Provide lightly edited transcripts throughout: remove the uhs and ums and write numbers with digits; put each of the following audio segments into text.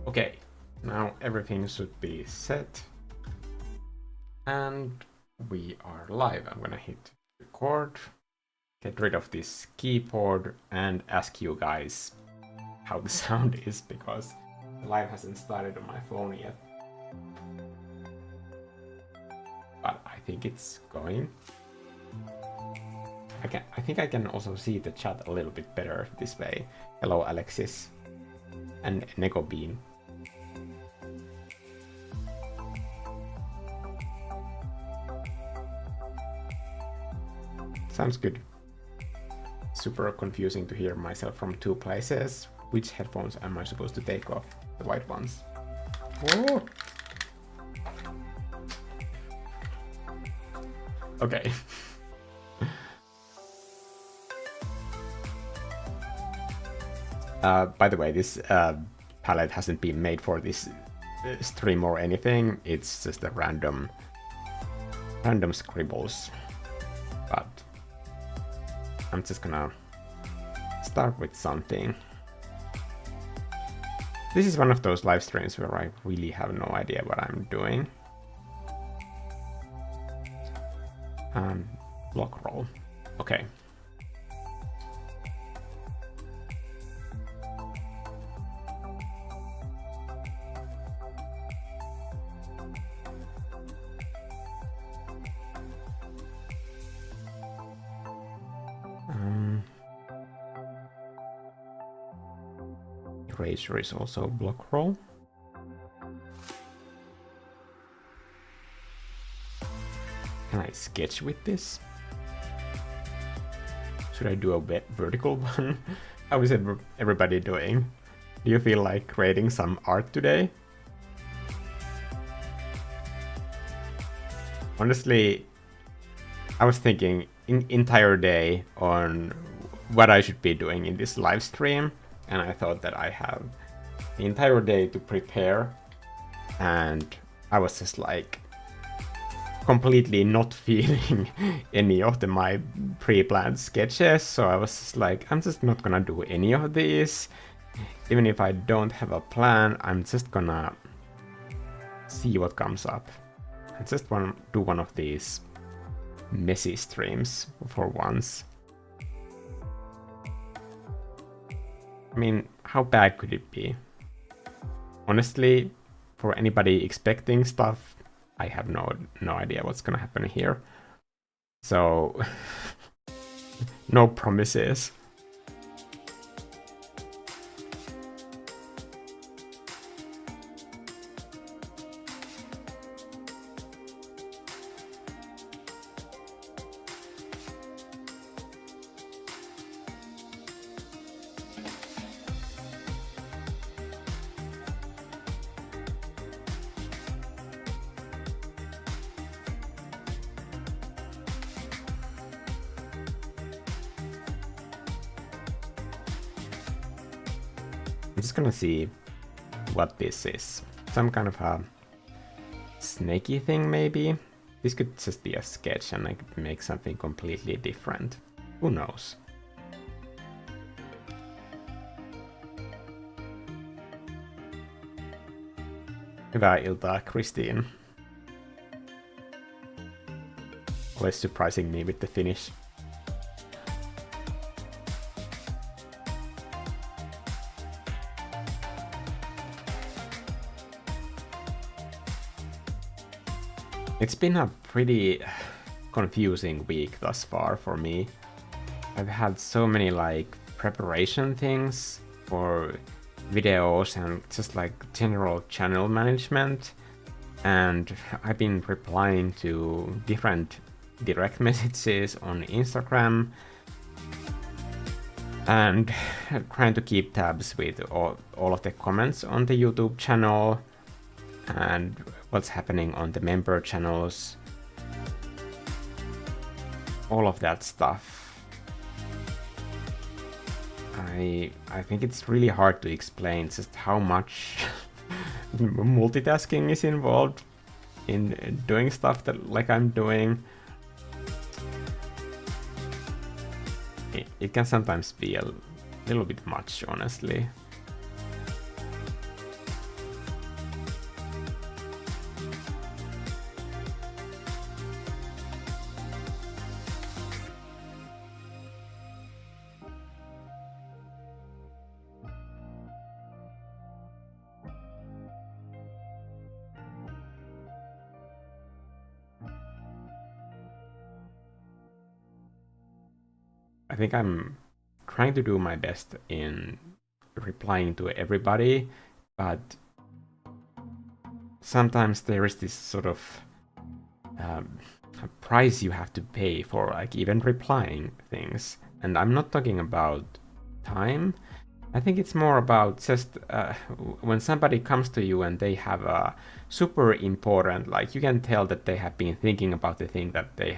Okay, now everything should be set. And we are live. I'm gonna hit record, get rid of this keyboard, and ask you guys how the sound is because the live hasn't started on my phone yet. But I think it's going. I think I can also see the chat a little bit better this way. Hello, Alexis and Neko Bean. Sounds good. Super confusing to hear myself from two places. Which headphones am I supposed to take off? The white ones. Oh. Okay. By the way, this palette hasn't been made for this stream or anything. It's just a random scribbles. But I'm just gonna start with something. This is one of those live streams where I really have no idea what I'm doing. Block roll. Okay. Erasure is also block roll. Can I sketch with this? Should I do a vertical one? How is everybody doing? Do you feel like creating some art today? Honestly, I was thinking entire day on what I should be doing in this live stream, and I thought that I have the entire day to prepare, and I was just like completely not feeling any of my pre-planned sketches, so I was just like, I'm just not gonna do any of these. Even if I don't have a plan, I'm just gonna see what comes up. I just want to do one of these messy streams for once. I mean, how bad could it be? Honestly, for anybody expecting stuff, I have no idea what's gonna happen here. So, no promises. I'm just gonna see what this is. Some kind of a snaky thing, maybe? This could just be a sketch and I could make something completely different. Who knows? Hyvää iltaa, Christine. Always surprising me with the finish. It's been a pretty confusing week thus far for me. I've had so many like preparation things for videos and just like general channel management, and I've been replying to different direct messages on Instagram and trying to keep tabs with all of the comments on the YouTube channel and what's happening on the member channels, all of that stuff. I think it's really hard to explain just how much multitasking is involved in doing stuff that like I'm doing. It can sometimes be a little bit much, honestly. I think I'm trying to do my best in replying to everybody, but sometimes there is this sort of price you have to pay for like even replying things. And I'm not talking about time. I think it's more about just when somebody comes to you and they have a super important, like you can tell that they have been thinking about the thing that they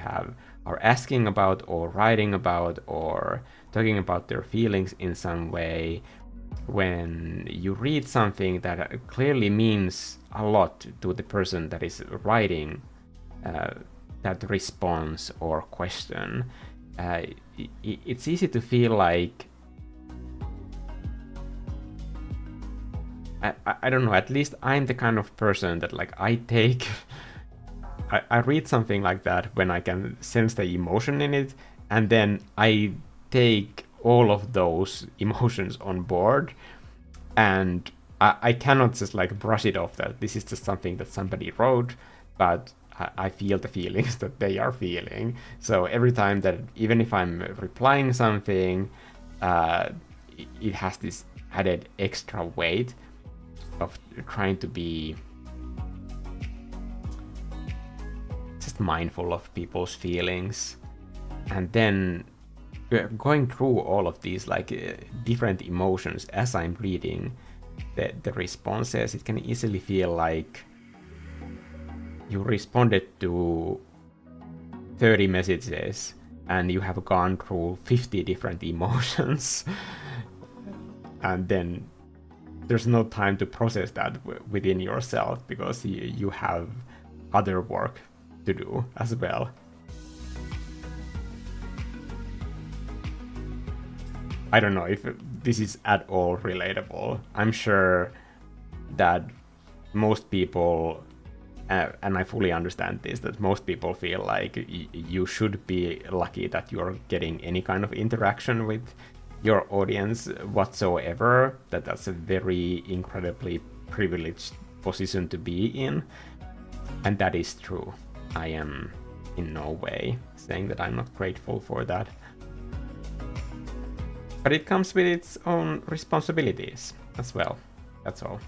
are asking about or writing about or talking about their feelings in some way. When you read something that clearly means a lot to the person that is writing that response or question, it's easy to feel like I don't know, at least I'm the kind of person that like I take I read something like that when I can sense the emotion in it, and then I take all of those emotions on board, and I cannot just like brush it off that this is just something that somebody wrote, but I feel the feelings that they are feeling. So every time that, even if I'm replying something, it has this added extra weight of trying to be just mindful of people's feelings. And then going through all of these like different emotions as I'm reading the responses, it can easily feel like you responded to 30 messages and you have gone through 50 different emotions. And then there's no time to process that within yourself because you have other work to do as well. I don't know if this is at all relatable. I'm sure that most people, and I fully understand this, that most people feel like you should be lucky that you're getting any kind of interaction with your audience whatsoever, that's a very incredibly privileged position to be in. And that is true. I am in no way saying that I'm not grateful for that. But it comes with its own responsibilities as well. That's all.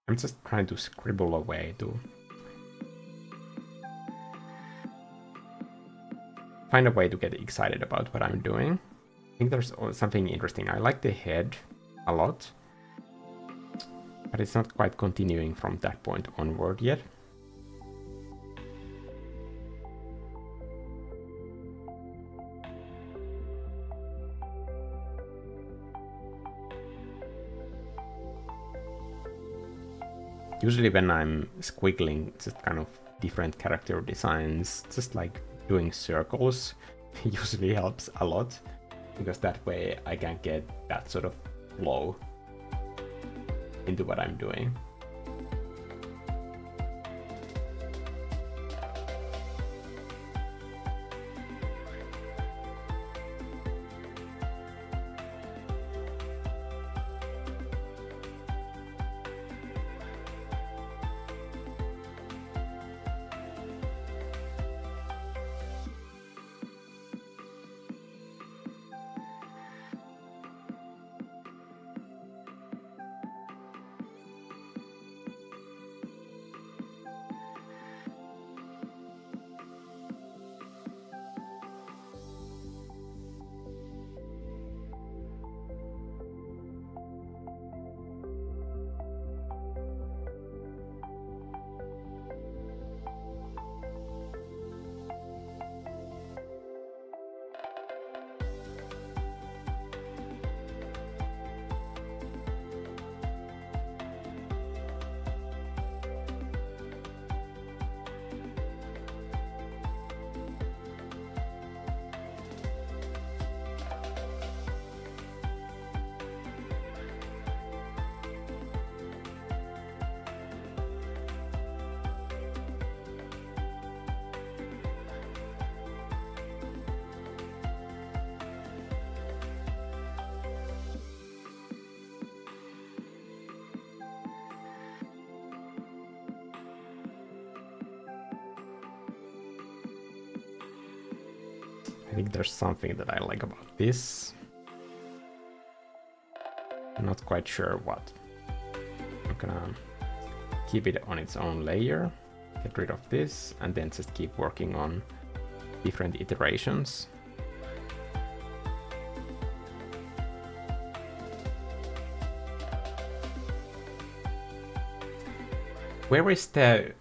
I'm just trying to scribble away to find a way to get excited about what I'm doing. I think there's something interesting. I like the head a lot, but it's not quite continuing from that point onward yet. Usually when I'm squiggling just kind of different character designs, just like doing circles usually helps a lot, because that way I can get that sort of flow into what I'm doing. I think there's something that I like about this. I'm not quite sure what. I'm gonna keep it on its own layer, get rid of this, and then just keep working on different iterations. Where is the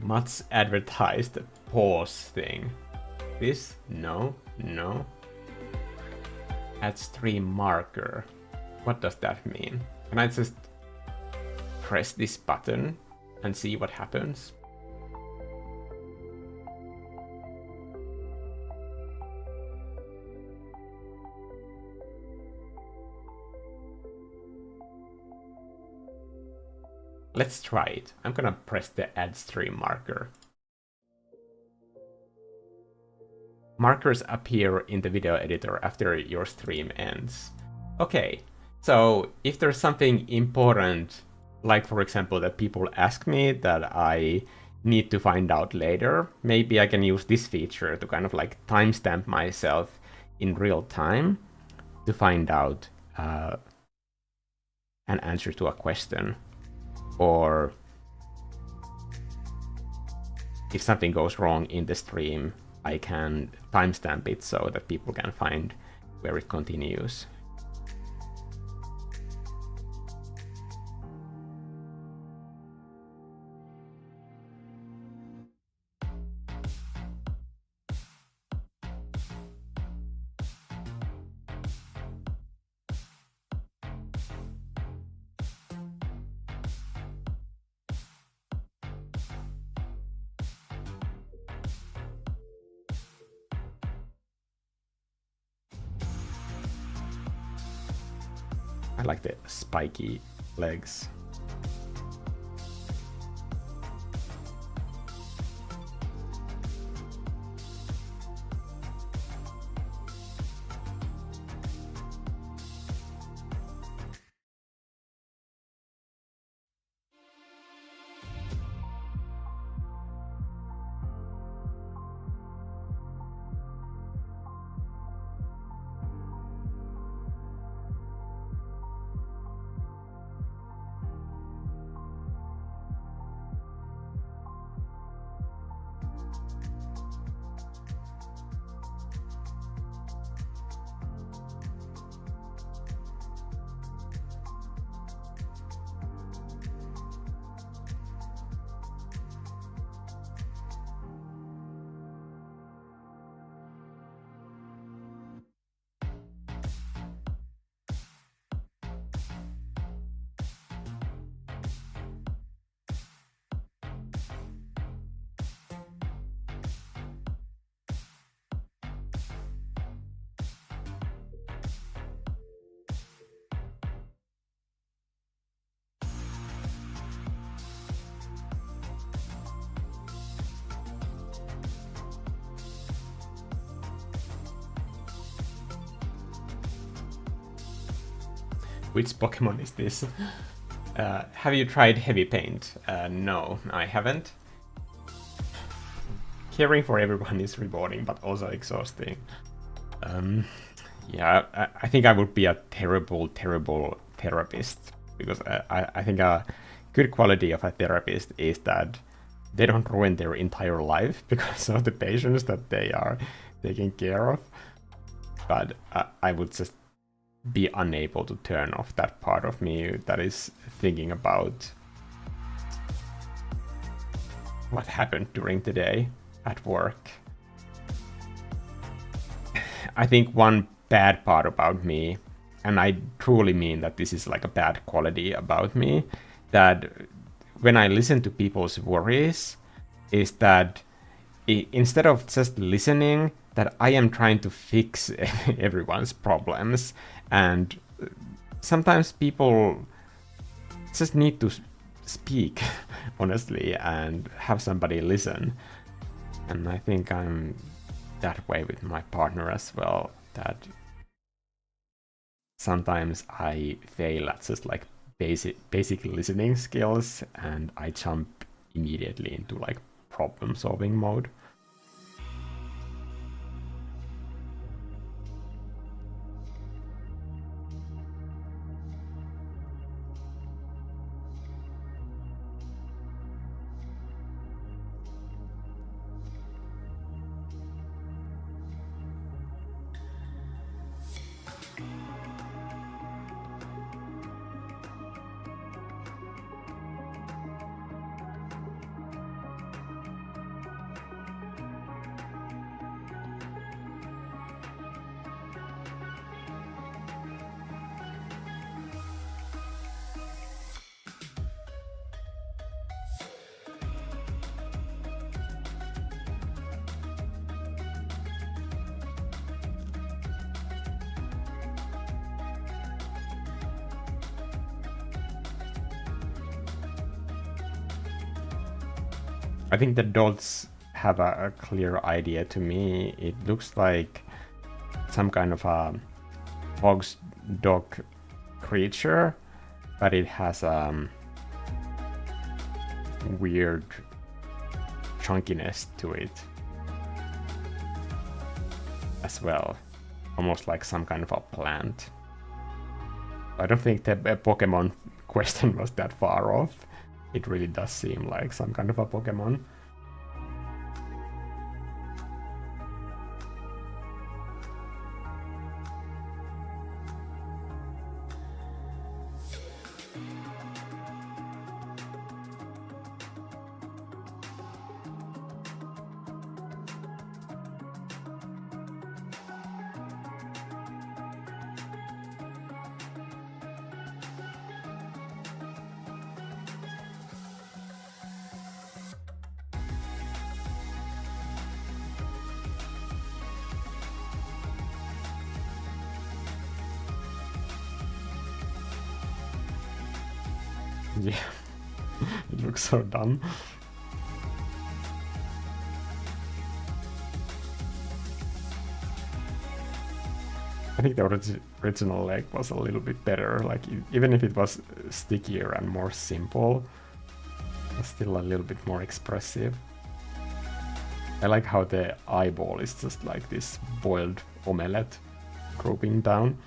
much advertised pause thing? This? No, no. Add stream marker. What does that mean? Can I just press this button and see what happens? Let's try it. I'm gonna press the add stream marker. Markers appear in the video editor after your stream ends. Okay, so if there's something important, like for example that people ask me that I need to find out later, maybe I can use this feature to kind of like timestamp myself in real time to find out an answer to a question. Or if something goes wrong in the stream, I can timestamp it so that people can find where it continues. I like the spiky legs. Which Pokemon is this? Have you tried Heavy Paint? No, I haven't. Caring for everyone is rewarding, but also exhausting. Yeah, I think I would be a terrible, terrible therapist, because I think a good quality of a therapist is that they don't ruin their entire life because of the patients that they are taking care of. But I would just be unable to turn off that part of me that is thinking about what happened during the day at work. I think one bad part about me, and I truly mean that this is like a bad quality about me, that when I listen to people's worries, is that instead of just listening, that I am trying to fix everyone's problems. And sometimes people just need to speak, honestly, and have somebody listen. And I think I'm that way with my partner as well, that sometimes I fail at just like basic listening skills, and I jump immediately into like problem solving mode. I think the dots have a clear idea to me. It looks like some kind of a hog's dog creature, but it has weird chunkiness to it as well, almost like some kind of a plant. I don't think the Pokemon question was that far off. It really does seem like some kind of a Pokemon. Yeah, it looks so dumb. I think the original leg was a little bit better, like even if it was stickier and more simple, it's still a little bit more expressive. I like how the eyeball is just like this boiled omelette grouping down.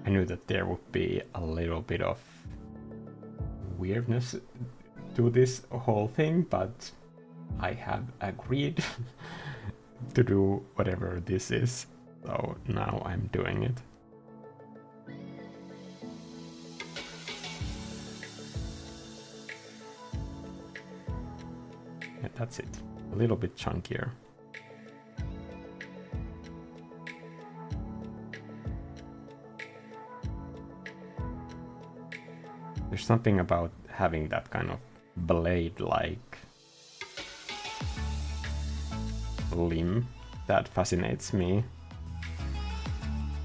I knew that there would be a little bit of weirdness to this whole thing, but I have agreed to do whatever this is, so now I'm doing it. And that's it, a little bit chunkier. There's something about having that kind of blade-like limb that fascinates me.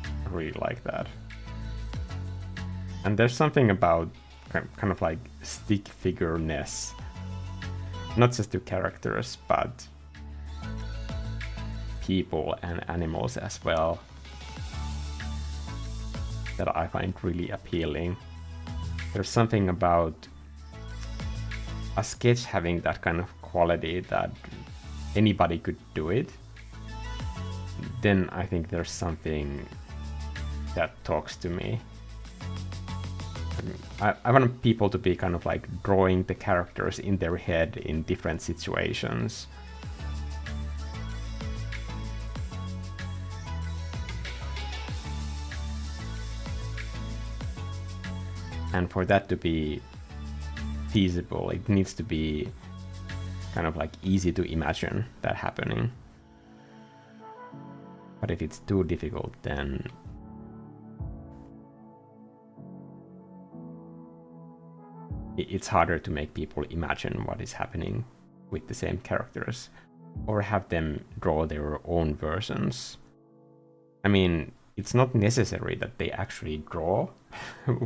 I really like that. And there's something about kind of like stick figure-ness, not just to characters, but people and animals as well, that I find really appealing. There's something about a sketch having that kind of quality that anybody could do it. Then I think there's something that talks to me. I want people to be kind of like drawing the characters in their head in different situations. And for that to be feasible, it needs to be kind of like easy to imagine that happening. But if it's too difficult, then it's harder to make people imagine what is happening with the same characters, or have them draw their own versions. I mean, it's not necessary that they actually draw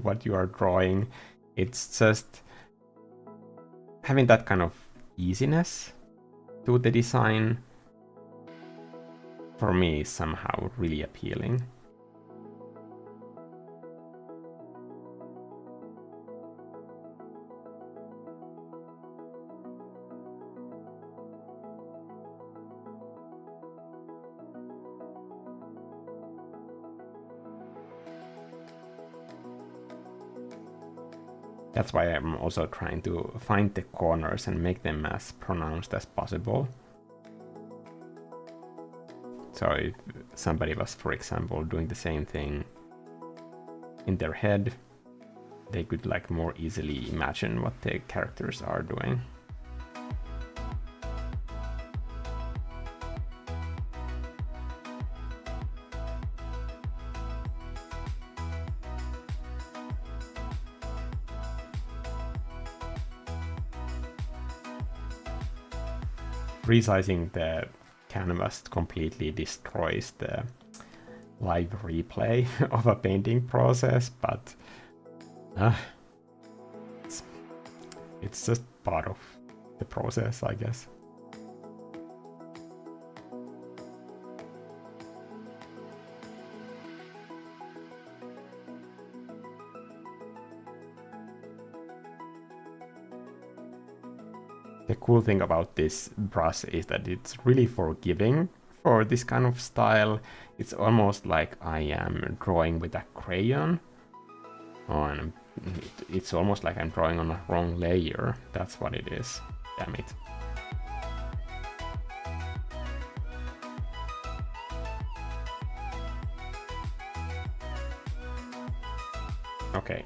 what you are drawing. It's just having that kind of easiness to the design, for me, is somehow really appealing. That's why I'm also trying to find the corners and make them as pronounced as possible. So if somebody was, for example, doing the same thing in their head, they could like more easily imagine what the characters are doing. Resizing the canvas completely destroys the live replay of a painting process, but it's just part of the process, I guess. The cool thing about this brush is that it's really forgiving for this kind of style. It's almost like I am drawing with a crayon. And it's almost like I'm drawing on a wrong layer. That's what it is. Damn it. Okay.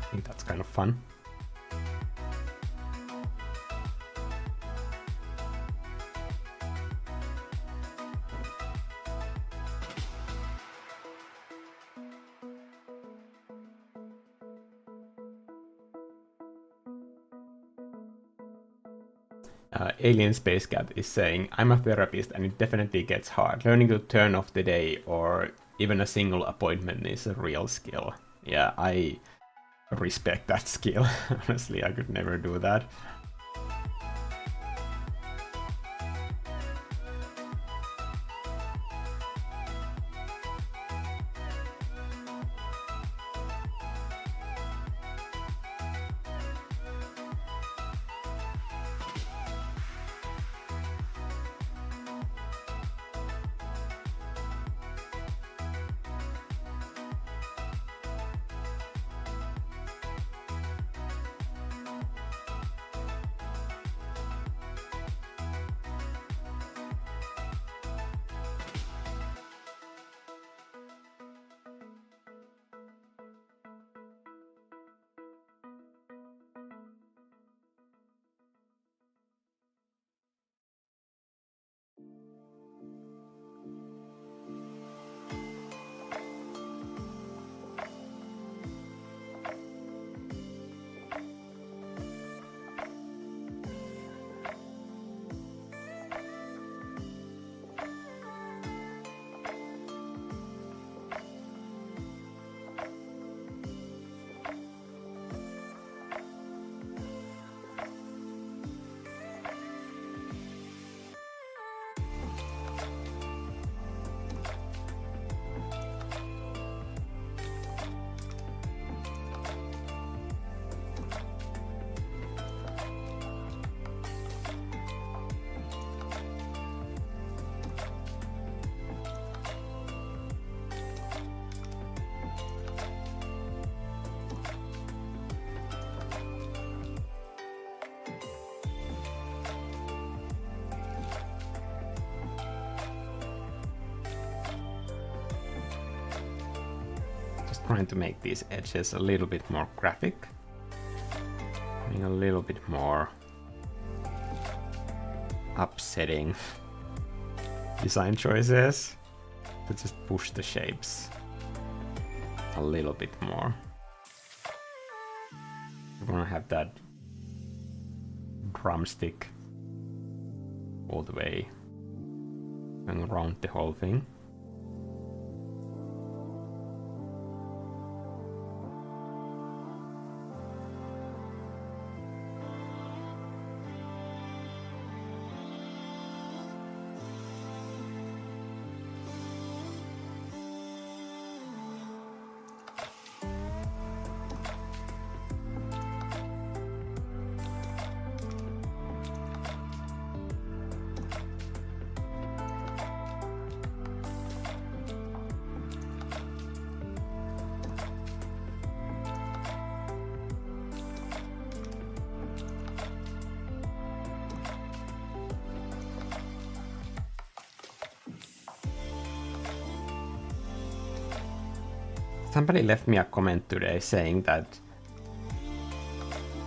I think that's kind of fun. Alien Space Cat is saying, I'm a therapist and it definitely gets hard. Learning to turn off the day or even a single appointment is a real skill. Yeah, I respect that skill. Honestly, I could never do that. Trying to make these edges a little bit more graphic. Being a little bit more upsetting design choices to just push the shapes a little bit more. I want to have that drumstick all the way and around the whole thing. Somebody left me a comment today saying that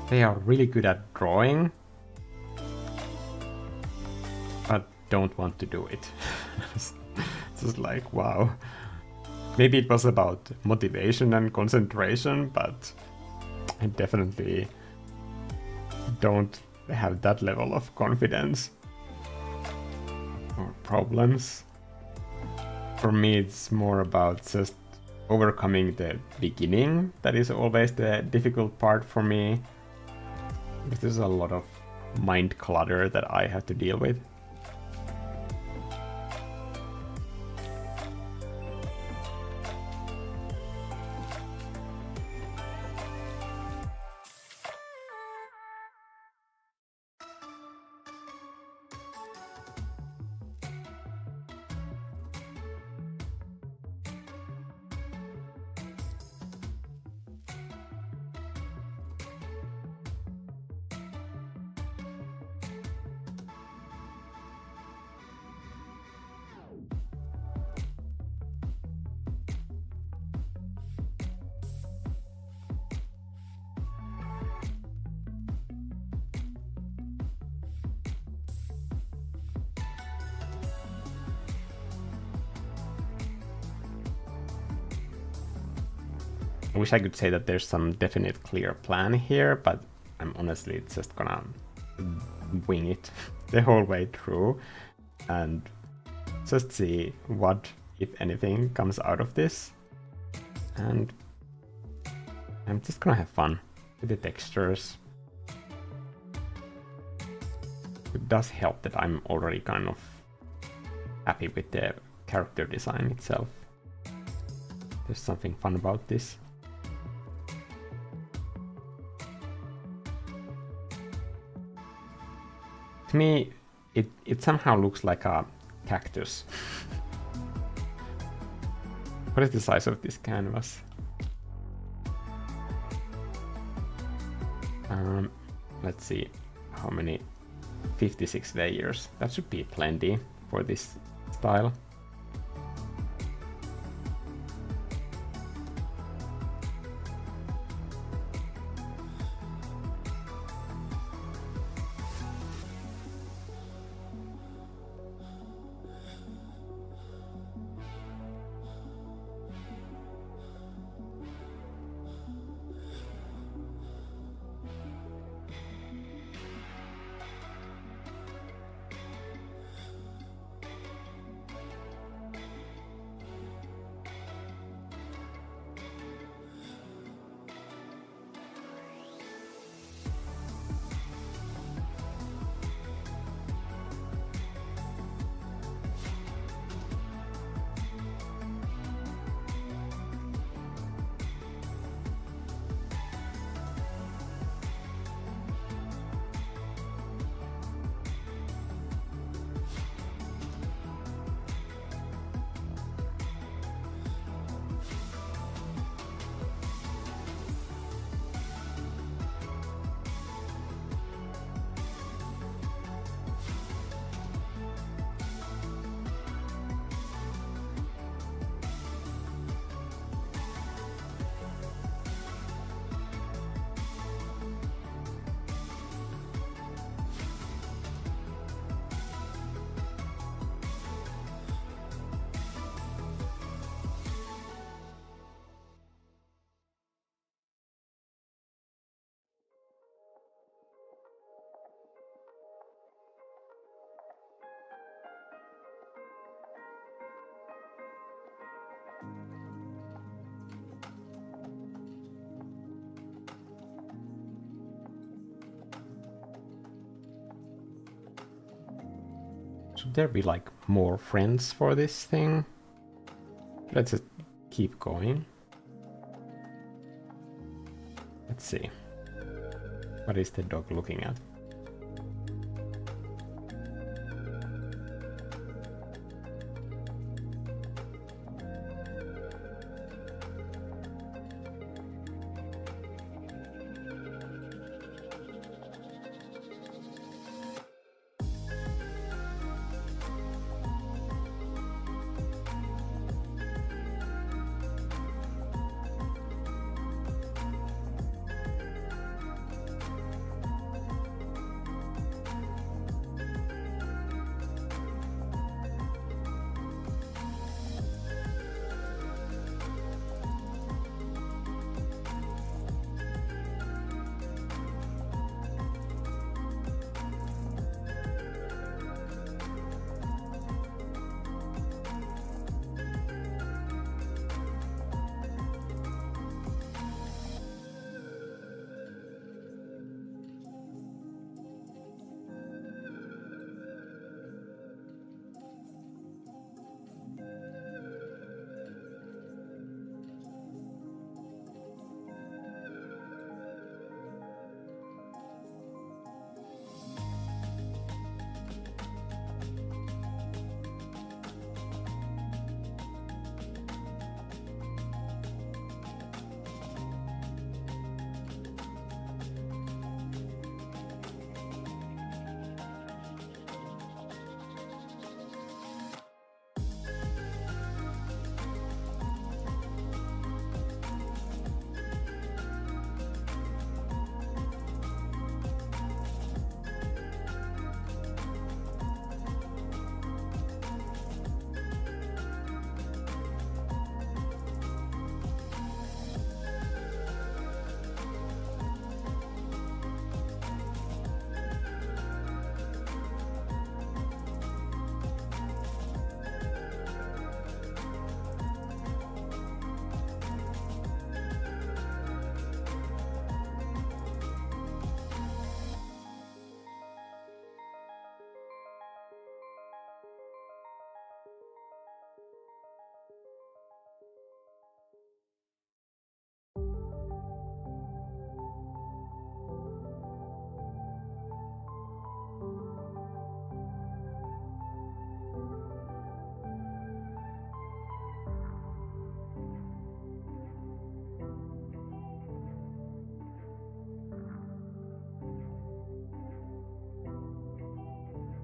they are really good at drawing, but don't want to do it. It's just like, wow. Maybe it was about motivation and concentration, but I definitely don't have that level of confidence or problems. For me, it's more about just overcoming the beginning. That is always the difficult part for me, because there's a lot of mind clutter that I have to deal with. I wish I could say that there's some definite clear plan here, but I'm honestly just gonna wing it the whole way through and just see what, if anything, comes out of this. And I'm just gonna have fun with the textures. It does help that I'm already kind of happy with the character design itself. There's something fun about this. To me, it somehow looks like a cactus. What is the size of this canvas? Let's see how many. 56 layers. That should be plenty for this style. should there be like more friends for this thing? Let's just keep going. Let's see. What is the dog looking at?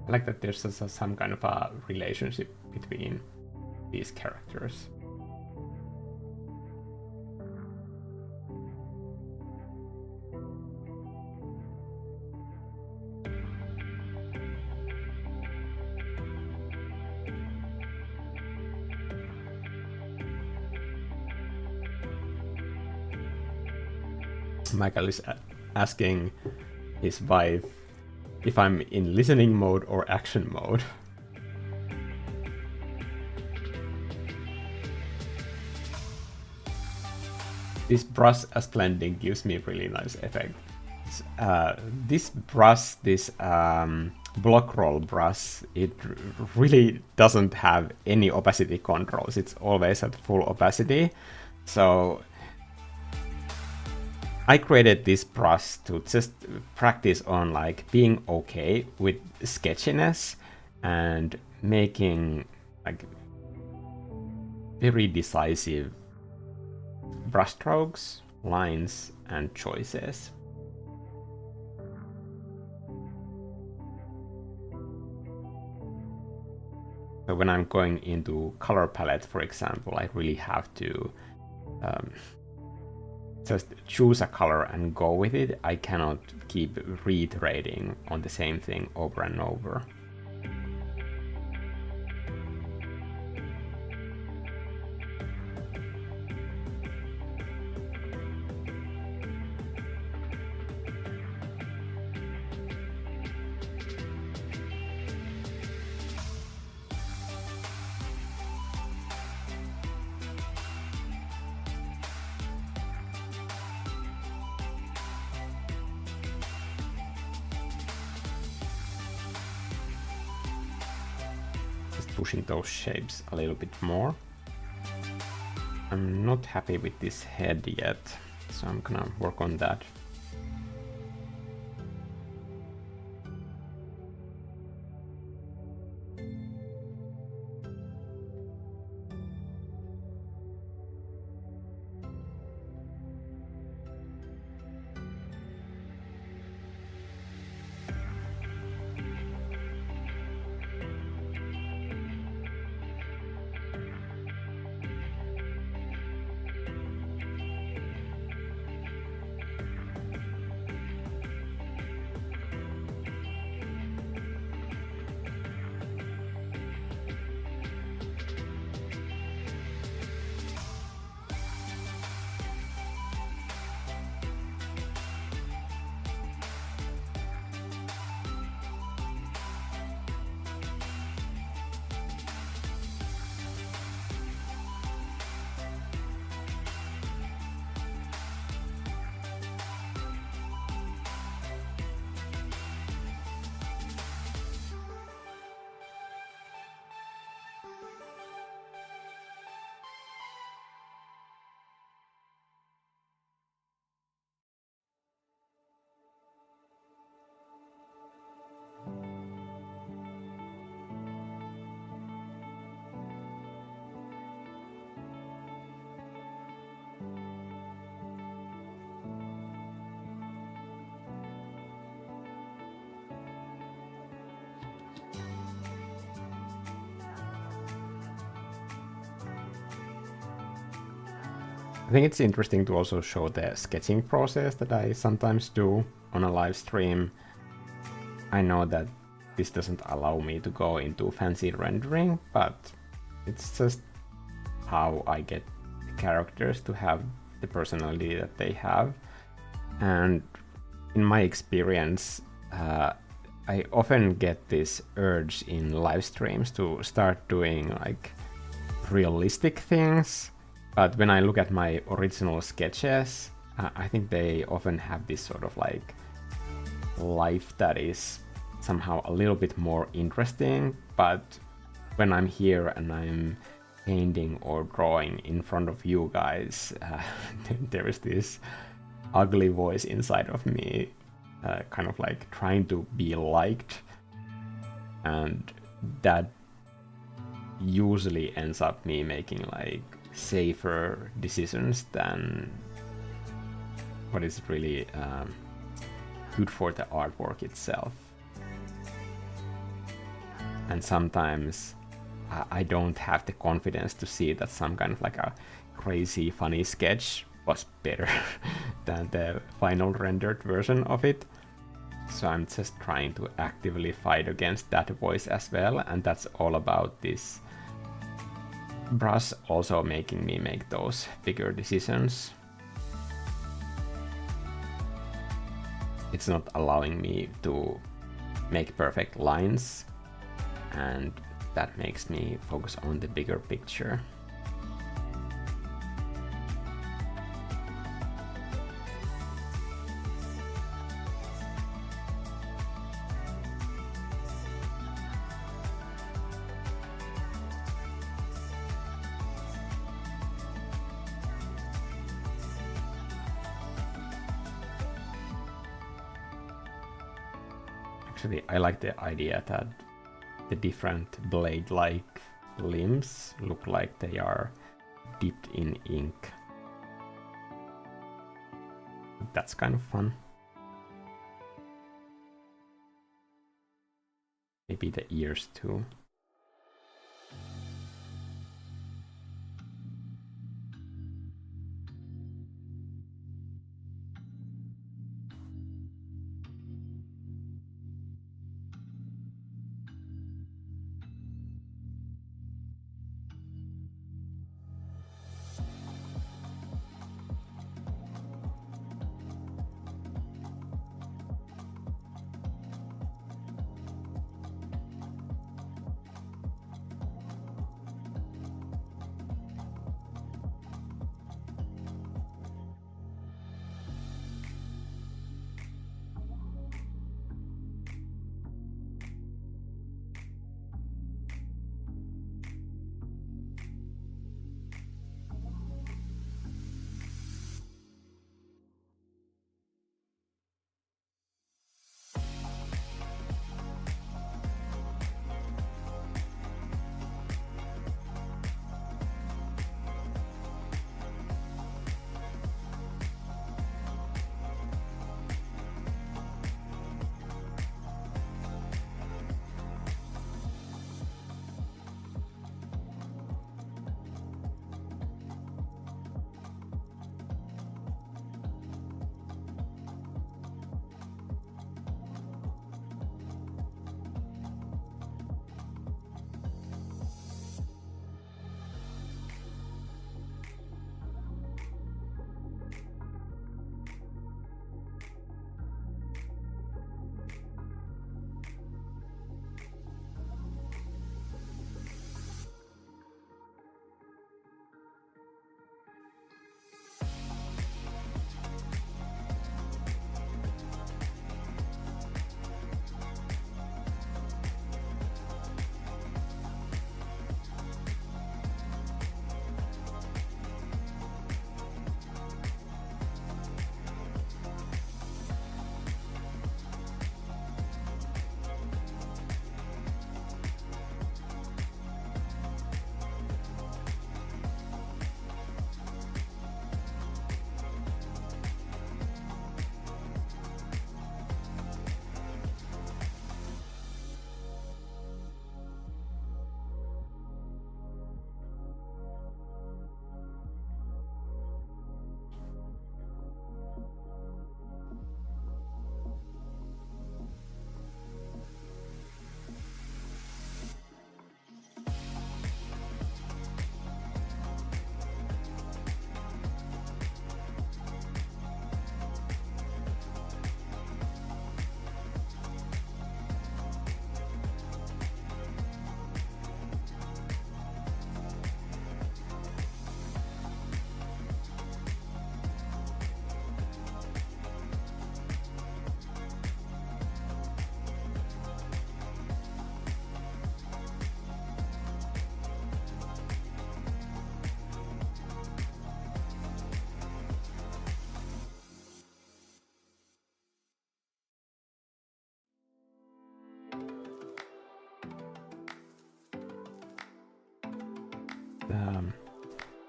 I like that there's some kind of a relationship between these characters. Michael is asking his wife if I'm in listening mode or action mode. This brush as blending gives me a really nice effect. This brush, this block roll brush, it really doesn't have any opacity controls. It's always at full opacity. So I created this brush to just practice on like being okay with sketchiness and making like very decisive brushstrokes, lines, and choices. So when I'm going into color palette, for example, I really have to just choose a color and go with it. I cannot keep reiterating on the same thing over and over. pushing those shapes a little bit more. I'm not happy with this head yet, so I'm gonna work on that. I think it's interesting to also show the sketching process that I sometimes do on a live stream. I know that this doesn't allow me to go into fancy rendering, but it's just how I get the characters to have the personality that they have. And in my experience, I often get this urge in live streams to start doing like realistic things. But when I look at my original sketches, I think they often have this sort of like life that is somehow a little bit more interesting. But when I'm here and I'm painting or drawing in front of you guys, there is this ugly voice inside of me, kind of like trying to be liked. And that usually ends up me making like safer decisions than what is really good for the artwork itself. And sometimes I don't have the confidence to see that some kind of like a crazy funny sketch was better than the final rendered version of it. So I'm just trying to actively fight against that voice as well, and that's all about this brush also making me make those bigger decisions. It's not allowing me to make perfect lines, and that makes me focus on the bigger picture. Actually, I like the idea that the different blade-like limbs look like they are dipped in ink. That's kind of fun. Maybe the ears too.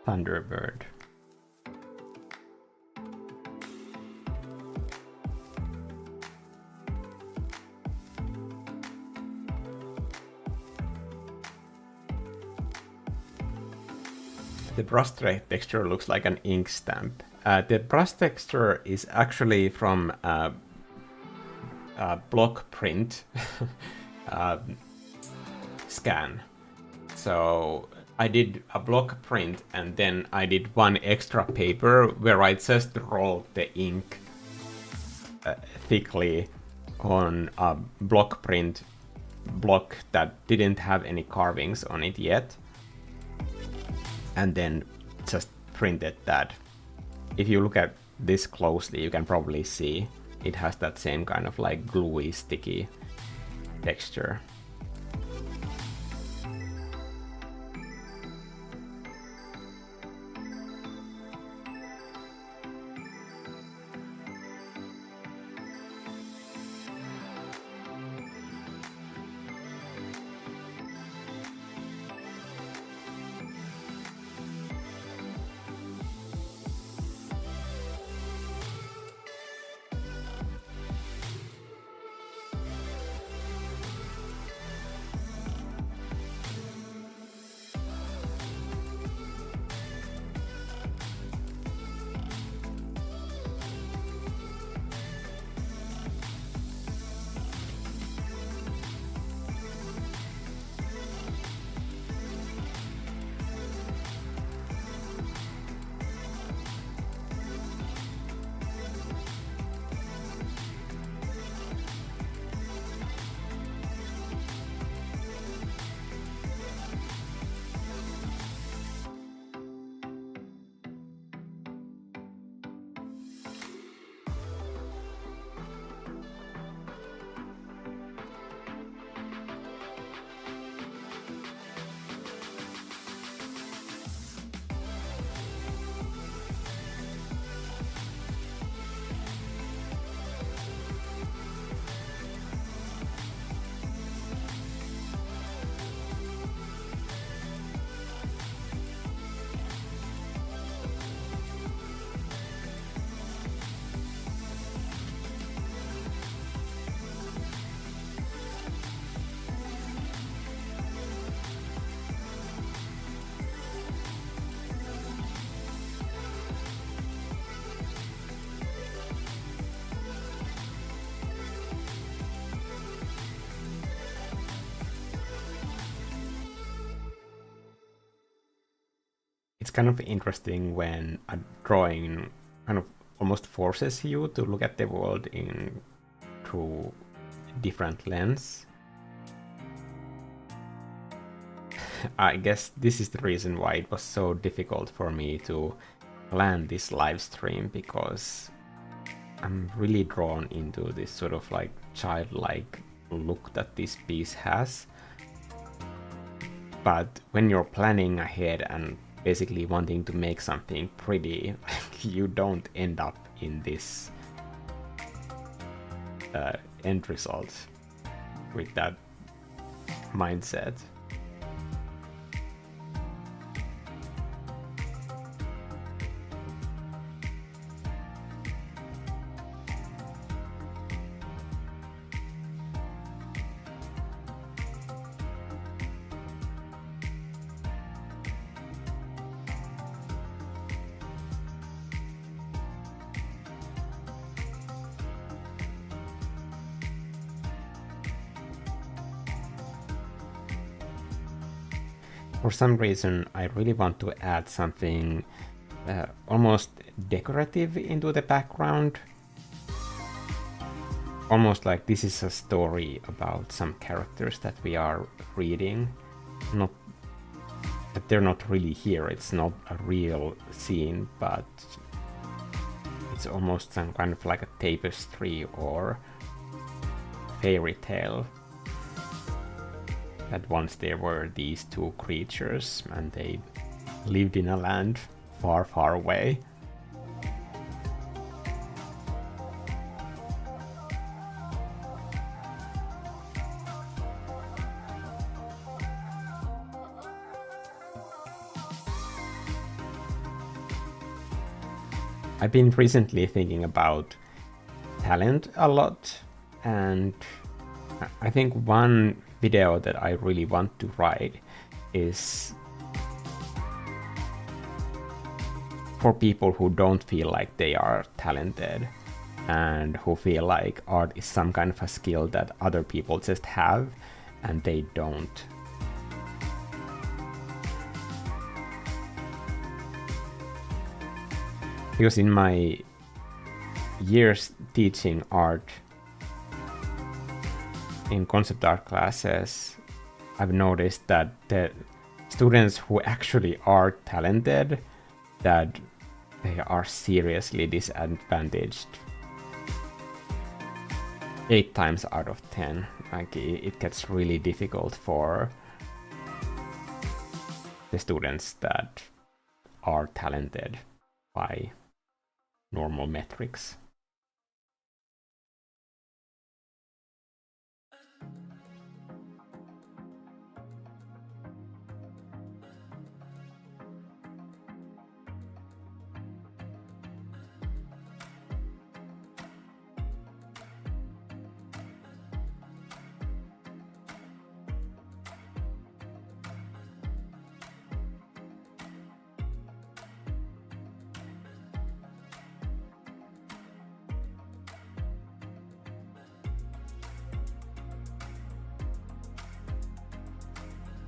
Thunderbird. The brush texture looks like an ink stamp. The brush texture is actually from block print scan. So I did a block print and then I did one extra paper where I just rolled the ink thickly on a block print block that didn't have any carvings on it yet, and then just printed that. If you look at this closely, you can probably see it has that same kind of like gluey, sticky texture. It's kind of interesting when a drawing kind of almost forces you to look at the world in through different lens. I guess this is the reason why it was so difficult for me to plan this live stream, because I'm really drawn into this sort of like childlike look that this piece has. But when you're planning ahead and basically wanting to make something pretty, you don't end up in this end result with that mindset. For some reason, I really want to add something almost decorative into the background. Almost like this is a story about some characters that we are reading. Not that they're not really here, it's not a real scene, but it's almost some kind of like a tapestry or fairy tale. That once there were these two creatures and they lived in a land far, far away. I've been recently thinking about talent a lot, and I think one video that I really want to write is for people who don't feel like they are talented and who feel like art is some kind of a skill that other people just have and they don't. Because in my years teaching art in concept art classes, I've noticed that the students who actually are talented, that they are seriously disadvantaged 8 times out of 10. Like it gets really difficult for the students that are talented by normal metrics.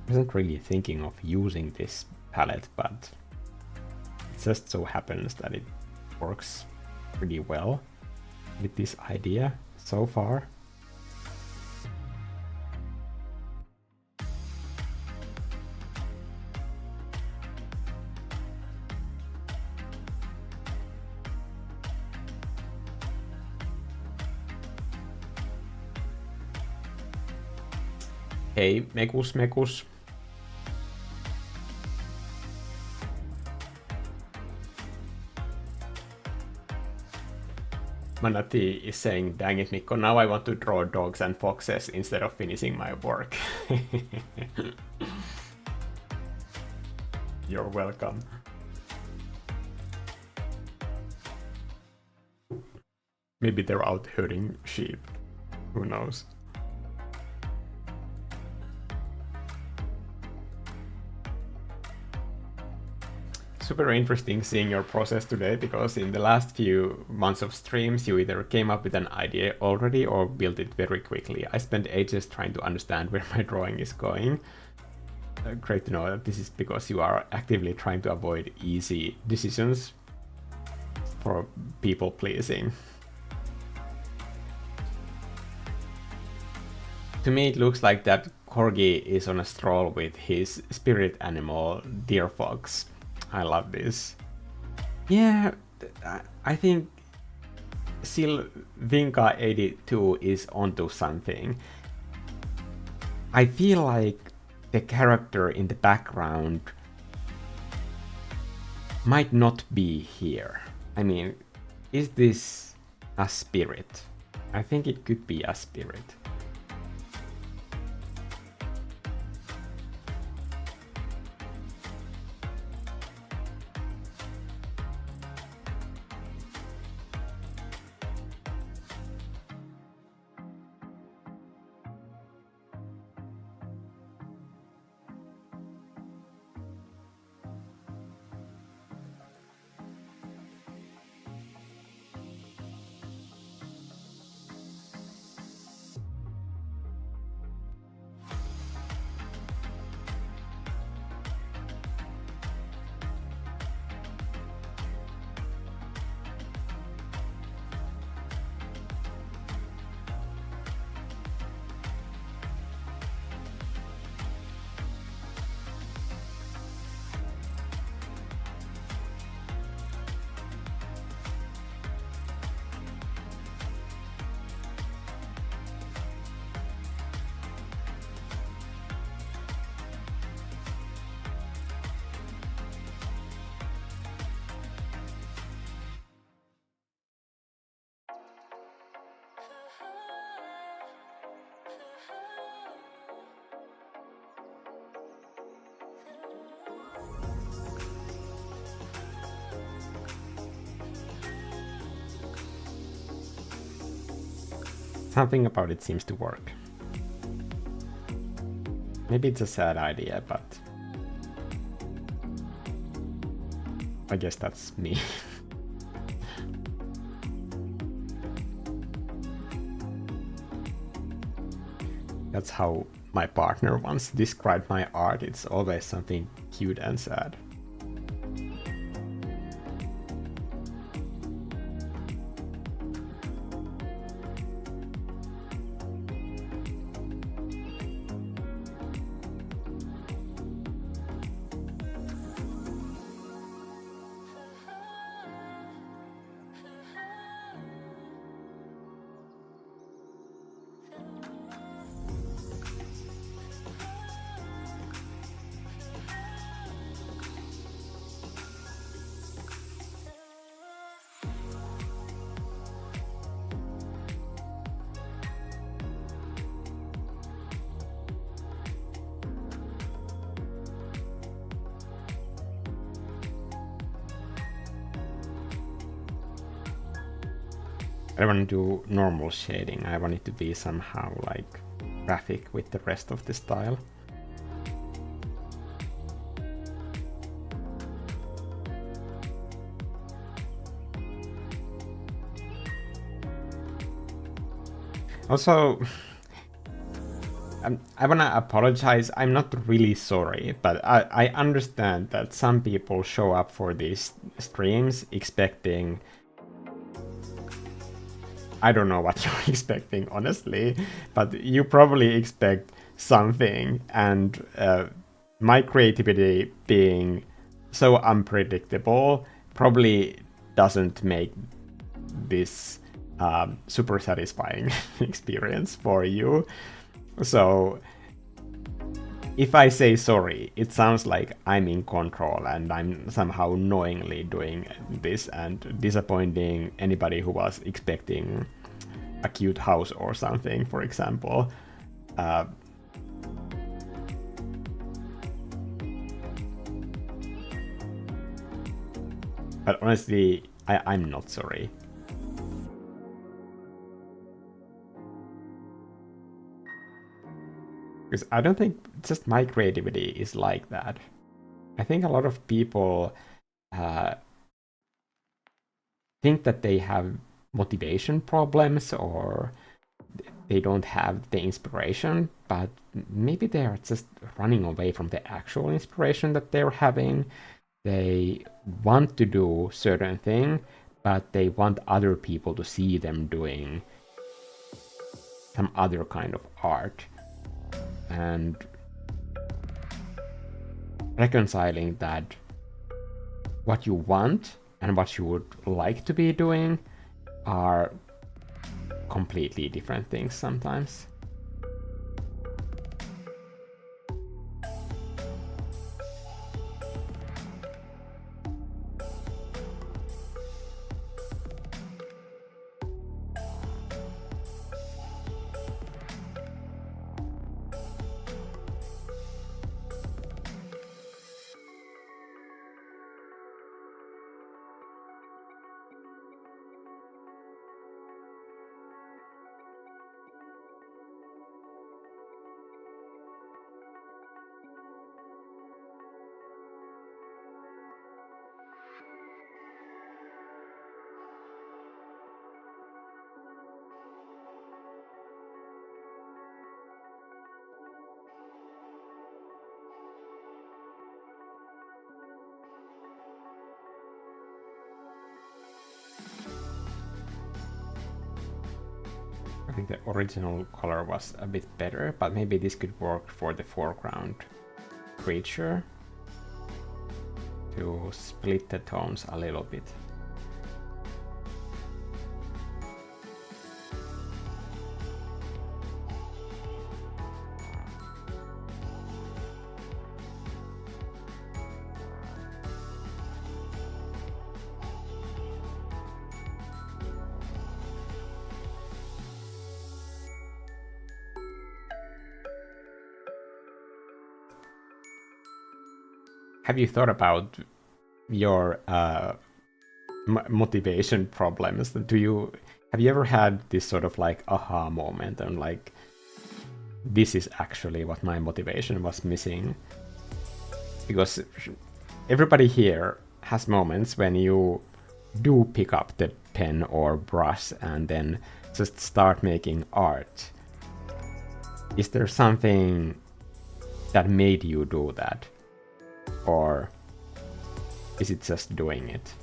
I wasn't really thinking of using this palette, but it just so happens that it works pretty well with this idea so far. Hey, Mekus. Manati is saying, dang it, Mikko, now I want to draw dogs and foxes instead of finishing my work. You're welcome. Maybe they're out herding sheep. Who knows? Super interesting seeing your process today, because in the last few months of streams you either came up with an idea already or built it very quickly. I spent ages trying to understand where my drawing is going. Great to know that this is because you are actively trying to avoid easy decisions for people pleasing. To me it looks like that Corgi is on a stroll with his spirit animal, deer fox. I love this. Yeah, I think Silvinka82 is onto something. I feel like the character in the background might not be here. I mean, is this a spirit? I think it could be a spirit. Something about it seems to work. Maybe it's a sad idea, but I guess that's me. That's how my partner once described my art. It's always something cute and sad. I don't want to do normal shading. I want it to be somehow like graphic with the rest of the style. Also, I want to apologize. I'm not really sorry, but I understand that some people show up for these streams expecting... I don't know what you're expecting, honestly, but you probably expect something, and my creativity being so unpredictable probably doesn't make this super satisfying experience for you. So if I say sorry, it sounds like I'm in control and I'm somehow knowingly doing this and disappointing anybody who was expecting a cute house or something, for example. But honestly, I'm not sorry. Because I don't think just my creativity is like that. I think a lot of people think that they have motivation problems or they don't have the inspiration, but maybe they are just running away from the actual inspiration that they're having. They want to do certain thing, but they want other people to see them doing some other kind of art. And reconciling that what you want and what you would like to be doing are completely different things sometimes. I think the original color was a bit better, but maybe this could work for the foreground creature to split the tones a little bit. Have you thought about your motivation problems. Have you ever had this sort of like aha moment and like this is actually what my motivation was missing? Because everybody here has moments when you do pick up the pen or brush and then just start making art. Is there something that made you do that? Or is it just doing it?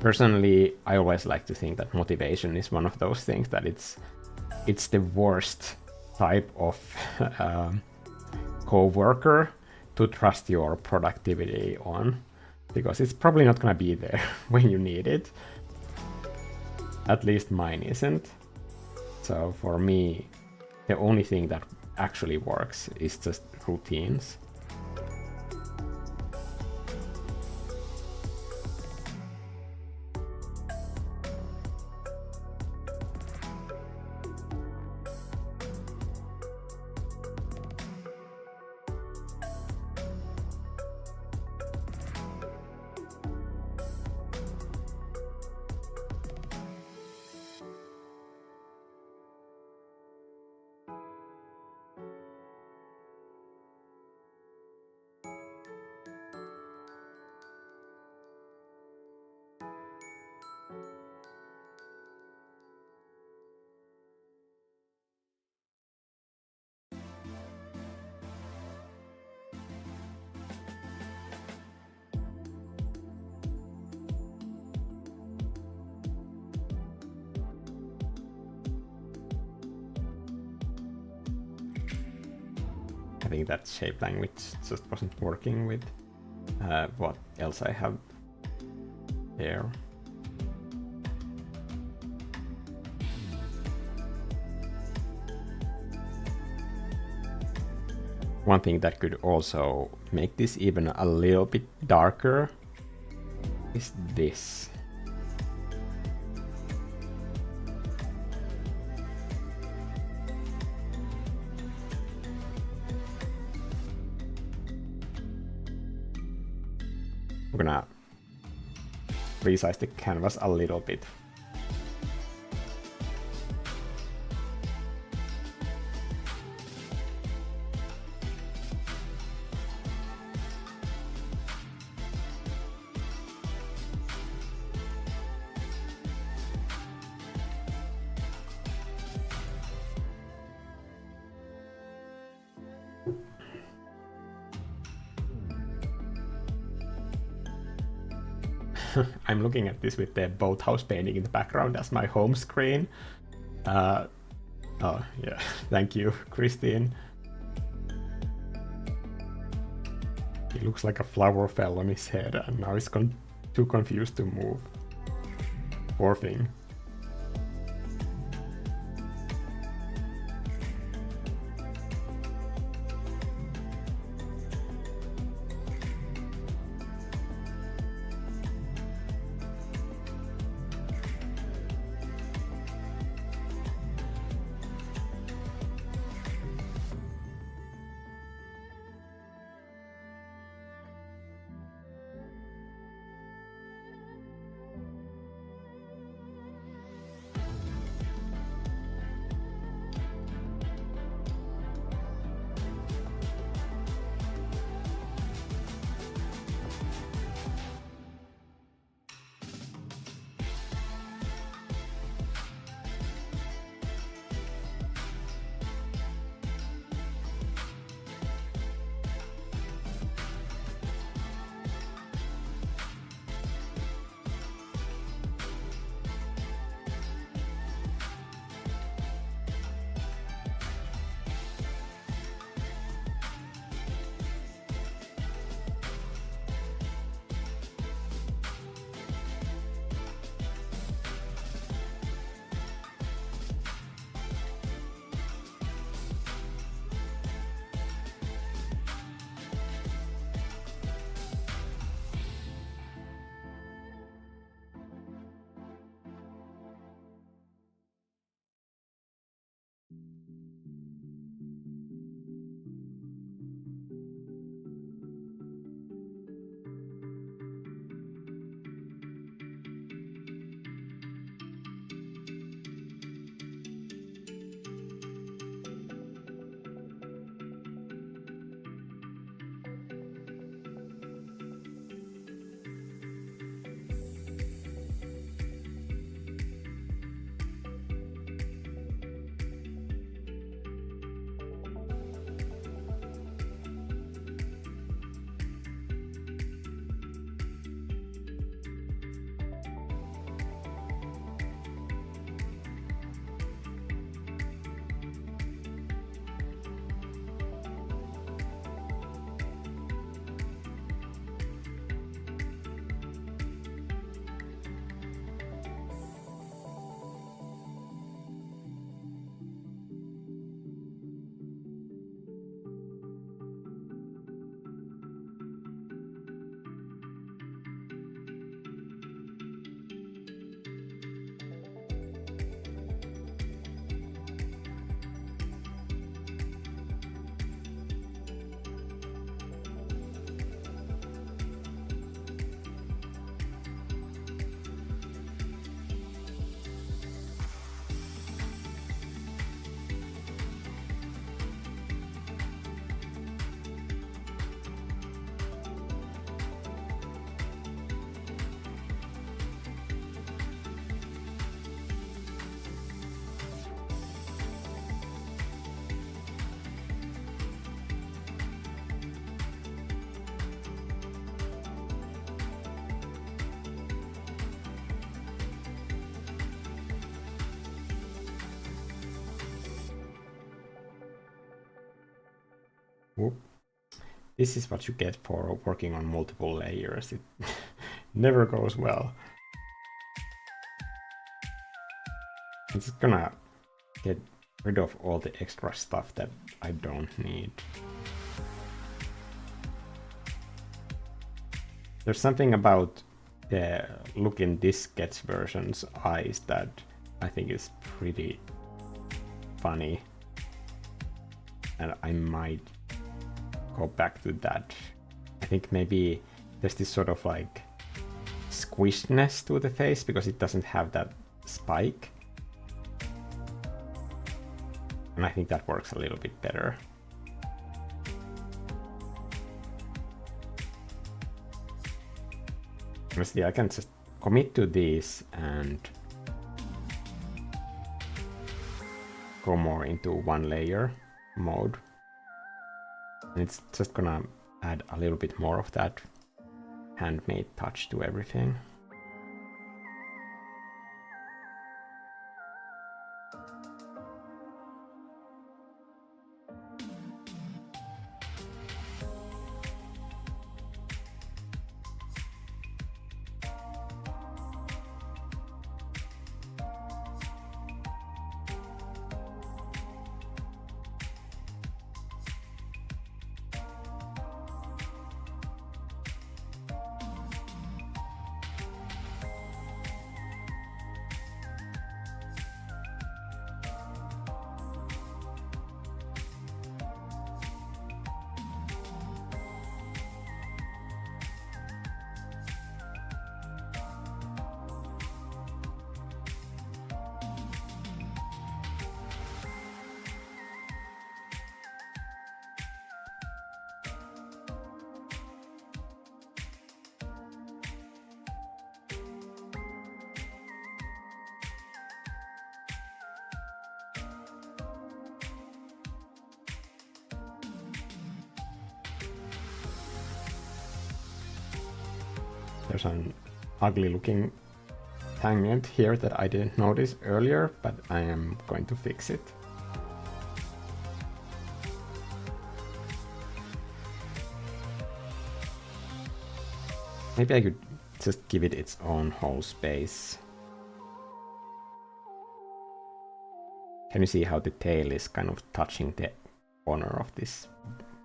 Personally, I always like to think that motivation is one of those things that it's the worst type of co-worker to trust your productivity on, because it's probably not going to be there when you need it. At least mine isn't. So for me, the only thing that actually works is just routines. I think that shape language just wasn't working with what else I have there. One thing that could also make this even a little bit darker is this. I'm gonna resize the canvas a little bit. I'm looking at this with the boathouse painting in the background as my home screen. Oh, yeah. Thank you, Christine. He looks like a flower fell on his head and now he's too confused to move. Poor thing. Whoop. This is what you get for working on multiple layers. It never goes well. I'm just gonna get rid of all the extra stuff that I don't need. There's something about the look in this sketch version's eyes that I think is pretty funny. And I might go back to that. I think maybe there's this sort of like squishedness to the face because it doesn't have that spike. And I think that works a little bit better. Honestly, I can just commit to these and go more into one layer mode. And it's just gonna add a little bit more of that handmade touch to everything. There's an ugly looking tangent here that I didn't notice earlier, but I am going to fix it. Maybe I could just give it its own whole space. Can you see how the tail is kind of touching the corner of this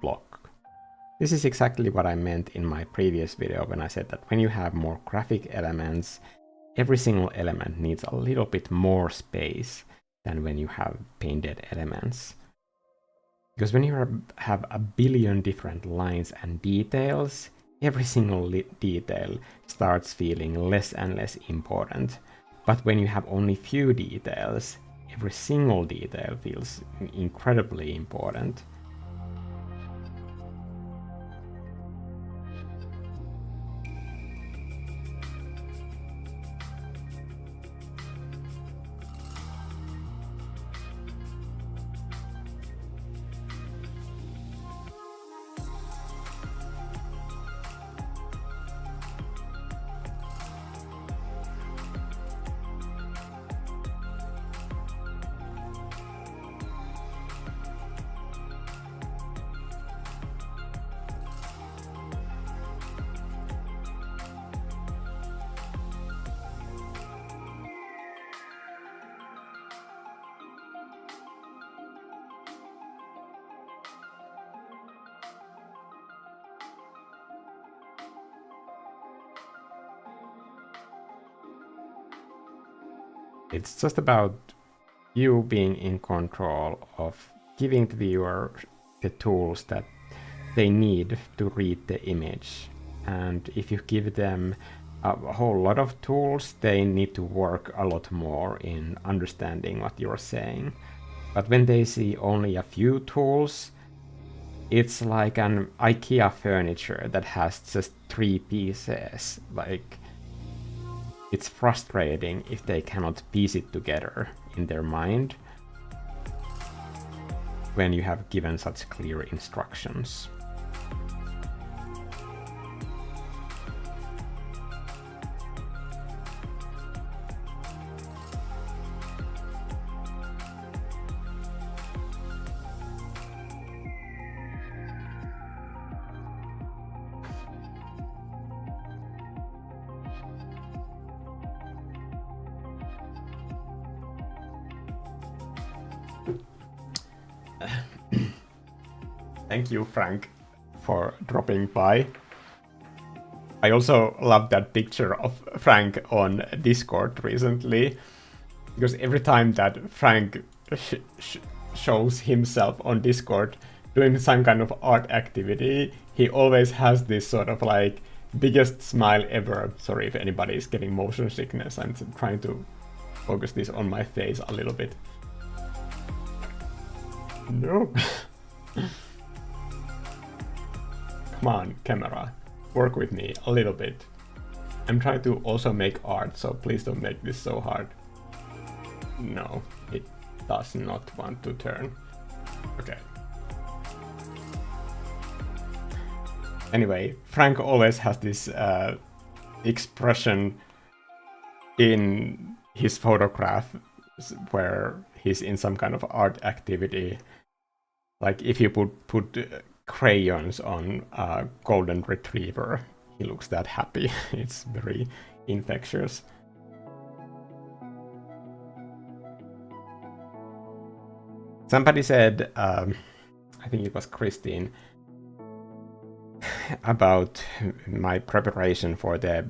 block? This is exactly what I meant in my previous video when I said that when you have more graphic elements, every single element needs a little bit more space than when you have painted elements. Because when you have a billion different lines and details, every single detail starts feeling less and less important. But when you have only few details, every single detail feels incredibly important. It's just about you being in control of giving the viewer the tools that they need to read the image. And if you give them a whole lot of tools, they need to work a lot more in understanding what you're saying. But when they see only a few tools, it's like an IKEA furniture that has just 3 pieces. Like, it's frustrating if they cannot piece it together in their mind when you have given such clear instructions. Thank you, Frank, for dropping by. I also love that picture of Frank on Discord recently, because every time that Frank shows himself on Discord doing some kind of art activity, he always has this sort of like biggest smile ever. Sorry if anybody is getting motion sickness. I'm trying to focus this on my face a little bit. No. Come on, camera. Work with me a little bit. I'm trying to also make art, so please don't make this so hard. No, it does not want to turn. Okay. Anyway, Frank always has this expression in his photograph where he's in some kind of art activity. Like if you put crayons on a golden retriever, he looks that happy. It's very infectious. Somebody said, I think it was Christine, about my preparation for the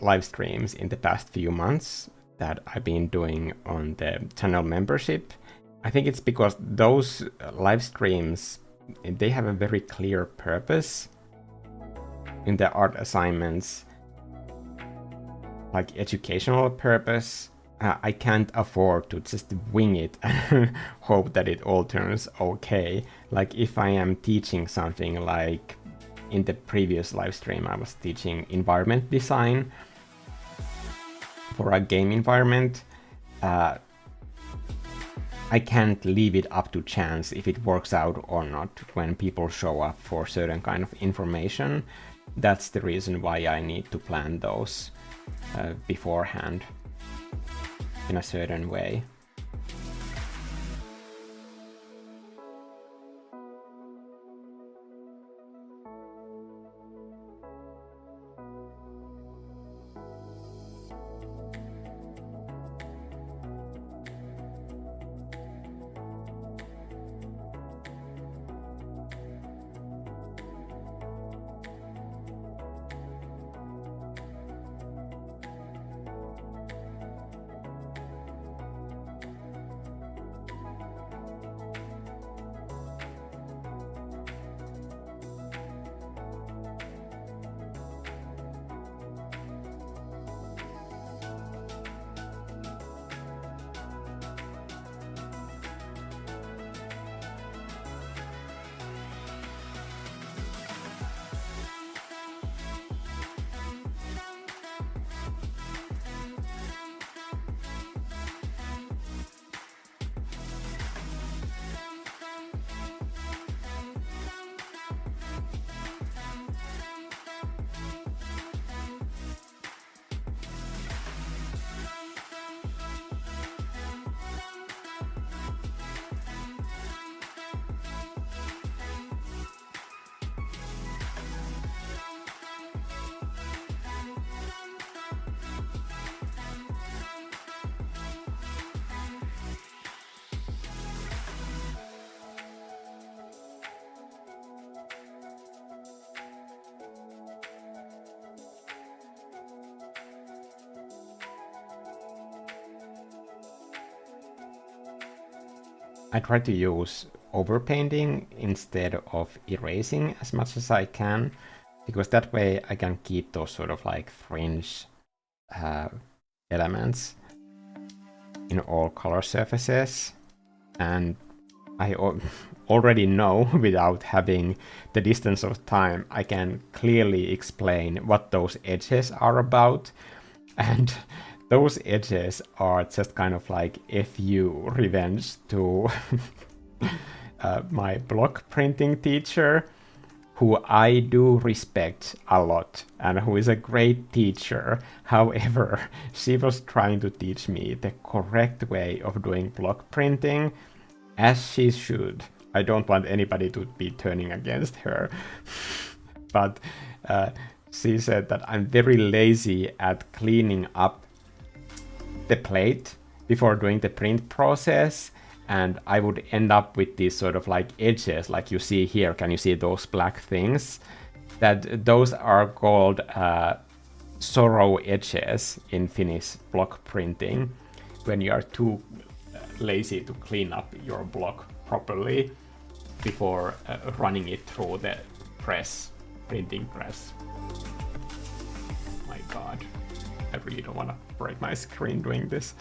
live streams in the past few months that I've been doing on the channel membership. I think it's because those live streams, they have a very clear purpose in the art assignments, like educational purpose. I can't afford to just wing it and hope that it all turns okay. Like if I am teaching something, like in the previous live stream I was teaching environment design for a game environment, I can't leave it up to chance if it works out or not when people show up for certain kind of information. That's the reason why I need to plan those beforehand in a certain way. I try to use overpainting instead of erasing as much as I can, because that way I can keep those sort of like fringe elements in all color surfaces. And I already know, without having the distance of time, I can clearly explain what those edges are about. And those edges are just kind of like FU revenge to my block printing teacher, who I do respect a lot and who is a great teacher. However, she was trying to teach me the correct way of doing block printing, as she should. I don't want anybody to be turning against her. But she said that I'm very lazy at cleaning up the plate before doing the print process, and I would end up with these sort of like edges, like you see here. Can you see those black things? That those are called sorrow edges in Finnish block printing, when you are too lazy to clean up your block properly before running it through the printing press. My god, I really don't want to break my screen doing this.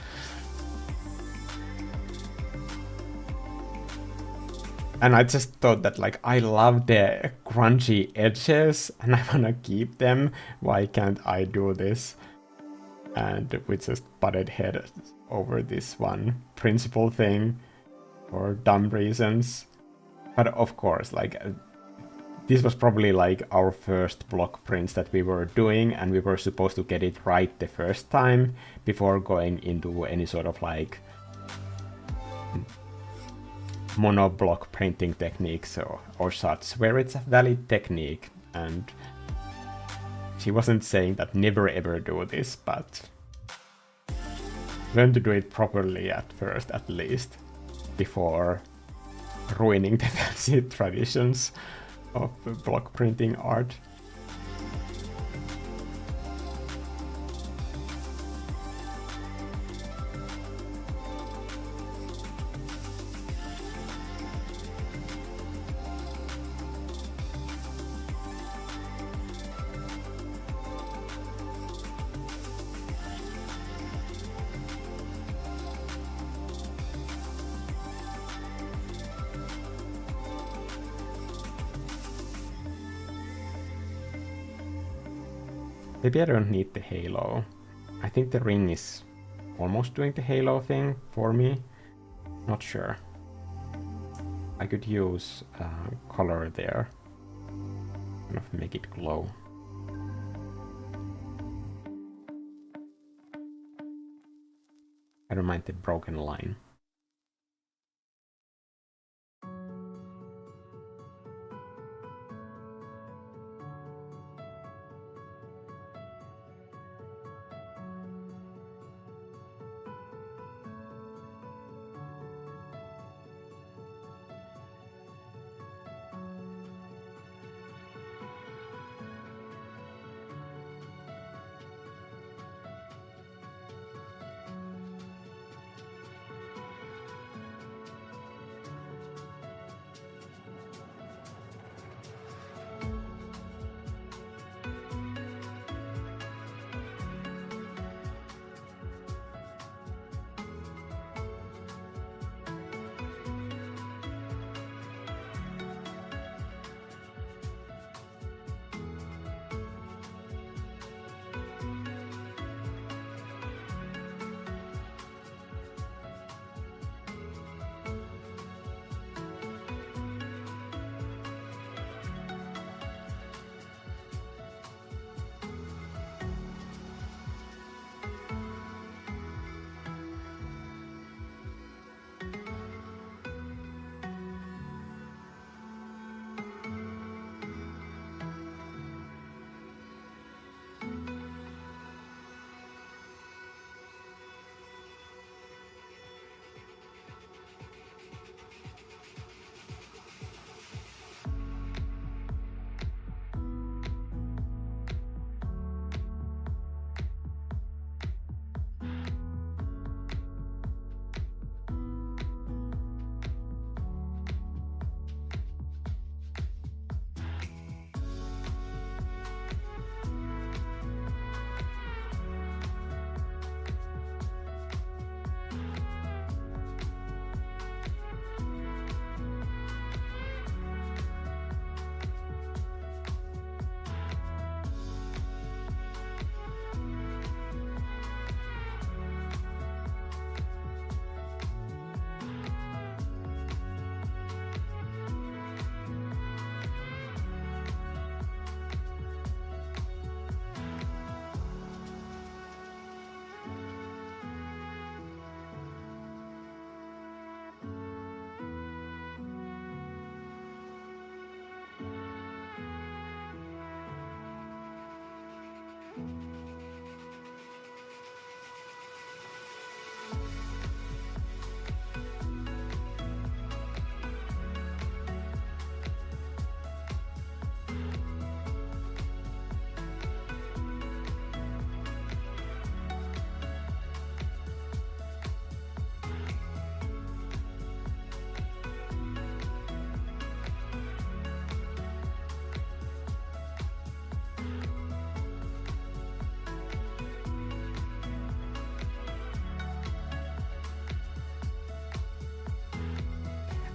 And I just thought that, like, I love the crunchy edges and I want to keep them. Why can't I do this? And we just butted heads over this one principle thing for dumb reasons. But of course, like, this was probably like our first block prints that we were doing, and we were supposed to get it right the first time before going into any sort of like monoblock printing techniques or such, where it's a valid technique. And she wasn't saying that never ever do this, but learn to do it properly at first, at least, before ruining the fancy traditions of block printing art. Maybe I don't need the halo. I think the ring is almost doing the halo thing for me. Not sure. I could use color there. Kind of make it glow. I don't mind the broken line.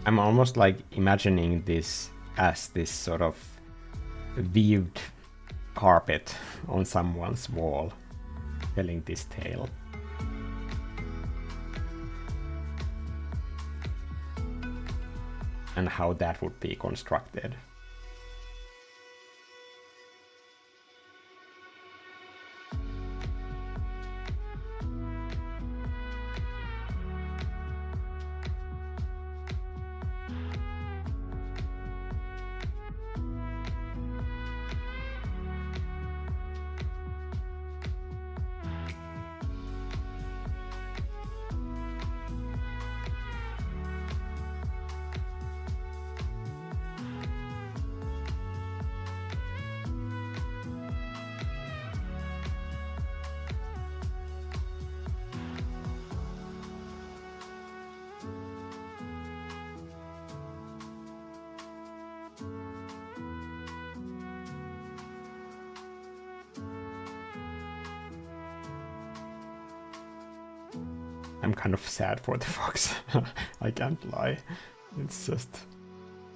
I'm almost like imagining this as this sort of weaved carpet on someone's wall telling this tale. And how that would be constructed. I'm kind of sad for the fox. I can't lie. It's just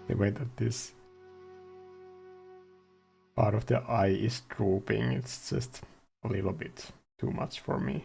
the way that this part of the eye is drooping. It's just a little bit too much for me.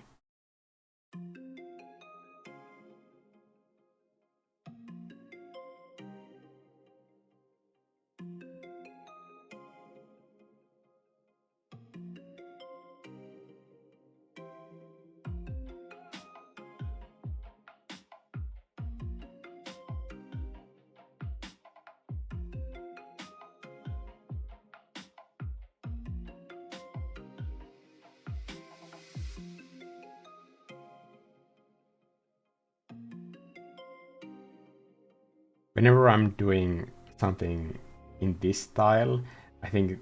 Whenever I'm doing something in this style, I think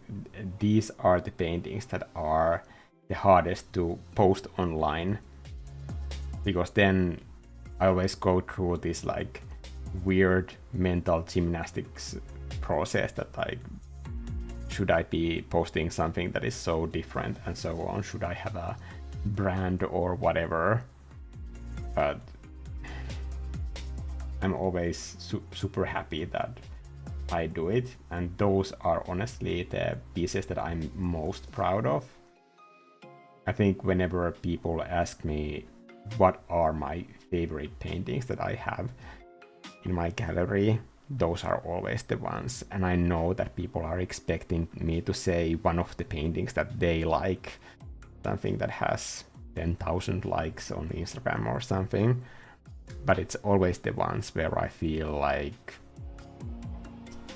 these are the paintings that are the hardest to post online, because then I always go through this like weird mental gymnastics process that like, should I be posting something that is so different and so on? Should I have a brand or whatever? But I'm always super happy that I do it, and those are honestly the pieces that I'm most proud of. I think whenever people ask me what are my favorite paintings that I have in my gallery, those are always the ones, and I know that people are expecting me to say one of the paintings that they like, something that has 10,000 likes on Instagram or something. But it's always the ones where I feel like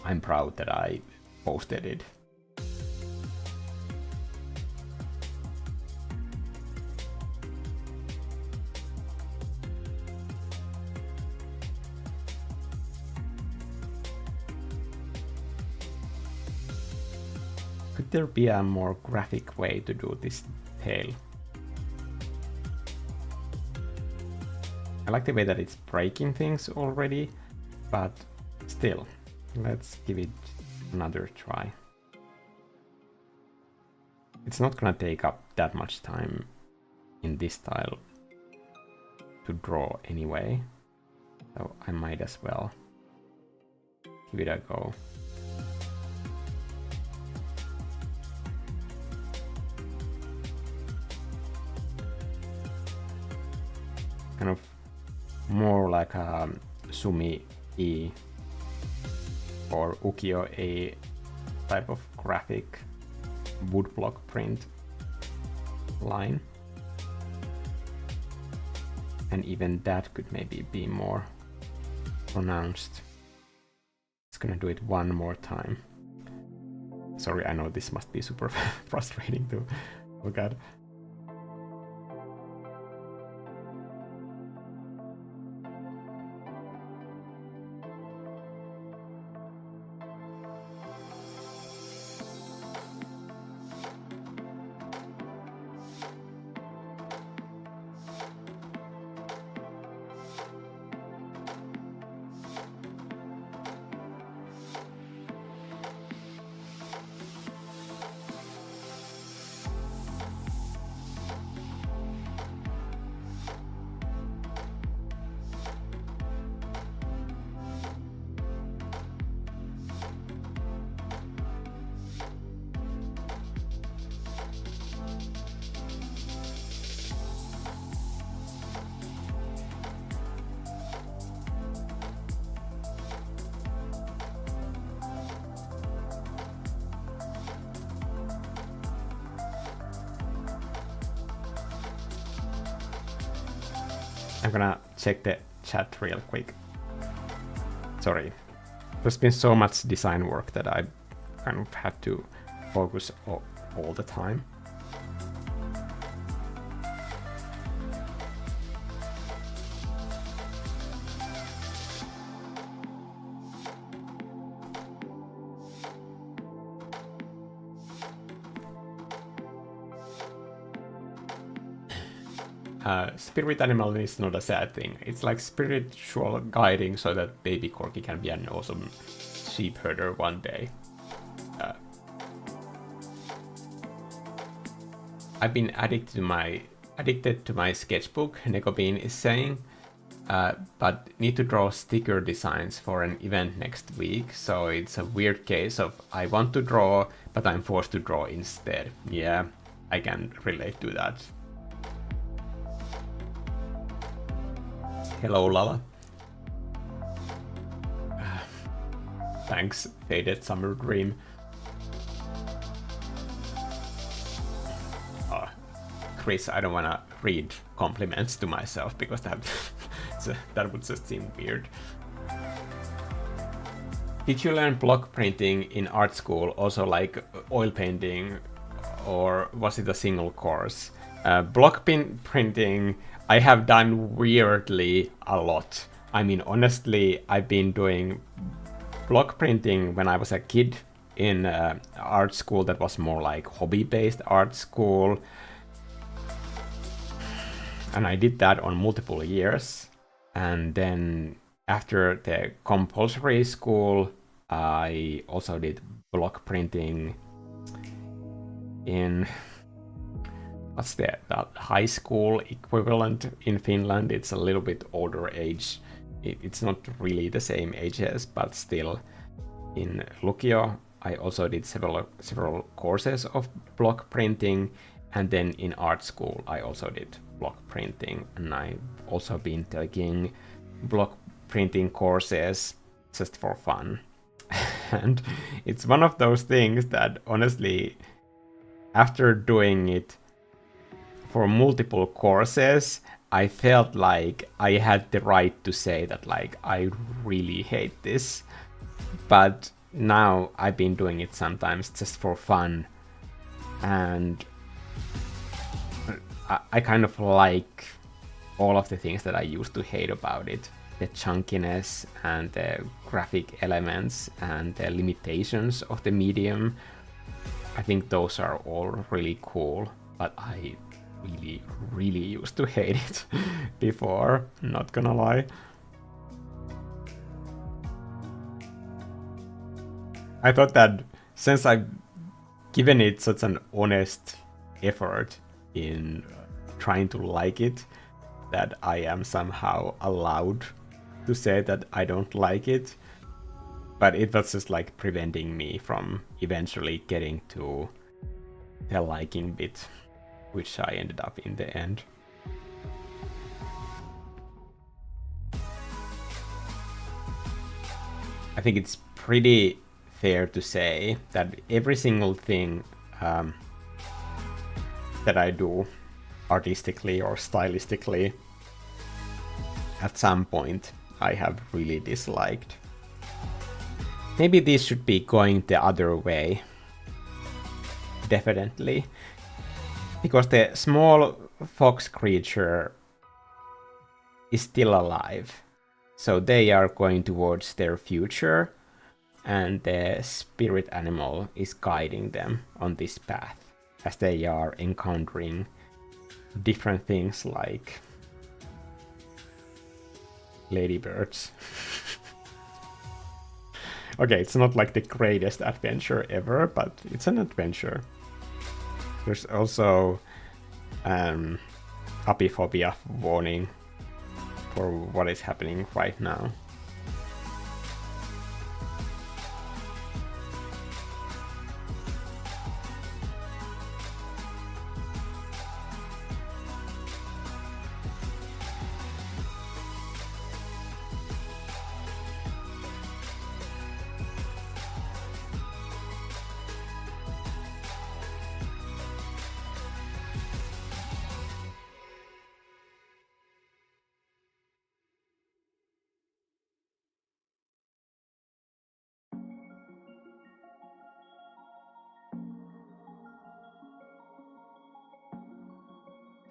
I'm proud that I posted it. Could there be a more graphic way to do this tale? I like the way that it's breaking things already, but still, let's give it another try. It's not gonna take up that much time in this style to draw anyway, so I might as well give it a go. Kind of more like a sumi-e or ukiyo-e type of graphic woodblock print line. And even that could maybe be more pronounced. It's gonna do it one more time. Sorry, I know this must be super frustrating to look at. I'm gonna check the chat real quick. Sorry. There's been so much design work that I kind of had to focus all the time. Spirit animal is not a sad thing. It's like spiritual guiding so that baby Corky can be an awesome sheep herder one day. I've been addicted to my sketchbook, Nekobean is saying, but need to draw sticker designs for an event next week, so it's a weird case of I want to draw, but I'm forced to draw instead. Yeah, I can relate to that. Hello, Lala. Thanks, Faded Summer Dream. Chris, I don't want to read compliments to myself because that that would just seem weird. Did you learn block printing in art school, also like oil painting, or was it a single course? Block printing I have done weirdly a lot. I mean, honestly, I've been doing block printing when I was a kid in art school that was more like hobby-based art school. And I did that on multiple years. And then after the compulsory school, I also did block printing in... what's the high school equivalent in Finland? It's a little bit older age. It's not really the same ages, but still. In Lukio, I also did several courses of block printing, and then in art school, I also did block printing, and I've also been taking block printing courses just for fun. And it's one of those things that honestly, after doing it for multiple courses, I felt like I had the right to say that like I really hate this. But now I've been doing it sometimes just for fun, and I kind of like all of the things that I used to hate about it. The chunkiness and the graphic elements and the limitations of the medium. I think those are all really cool, but I really used to hate it before, not gonna lie. I thought that since I've given it such an honest effort in trying to like it, that I am somehow allowed to say that I don't like it. But it was just like preventing me from eventually getting to the liking bit, which I ended up in the end. I think it's pretty fair to say that every single thing that I do artistically or stylistically, at some point I have really disliked. Maybe this should be going the other way. Definitely. Because the small fox creature is still alive. So they are going towards their future, and the spirit animal is guiding them on this path as they are encountering different things like ladybirds. Okay, it's not like the greatest adventure ever, but it's an adventure. There's also apiphobia warning for what is happening right now.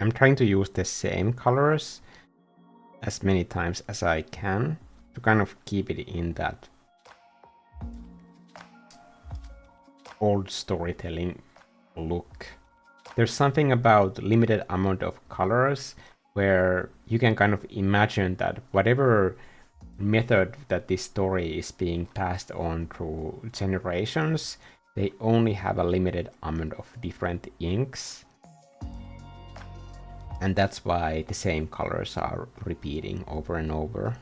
I'm trying to use the same colors as many times as I can to kind of keep it in that old storytelling look. There's something about limited amount of colors where you can kind of imagine that whatever method that this story is being passed on through generations, they only have a limited amount of different inks. And that's why the same colors are repeating over and over.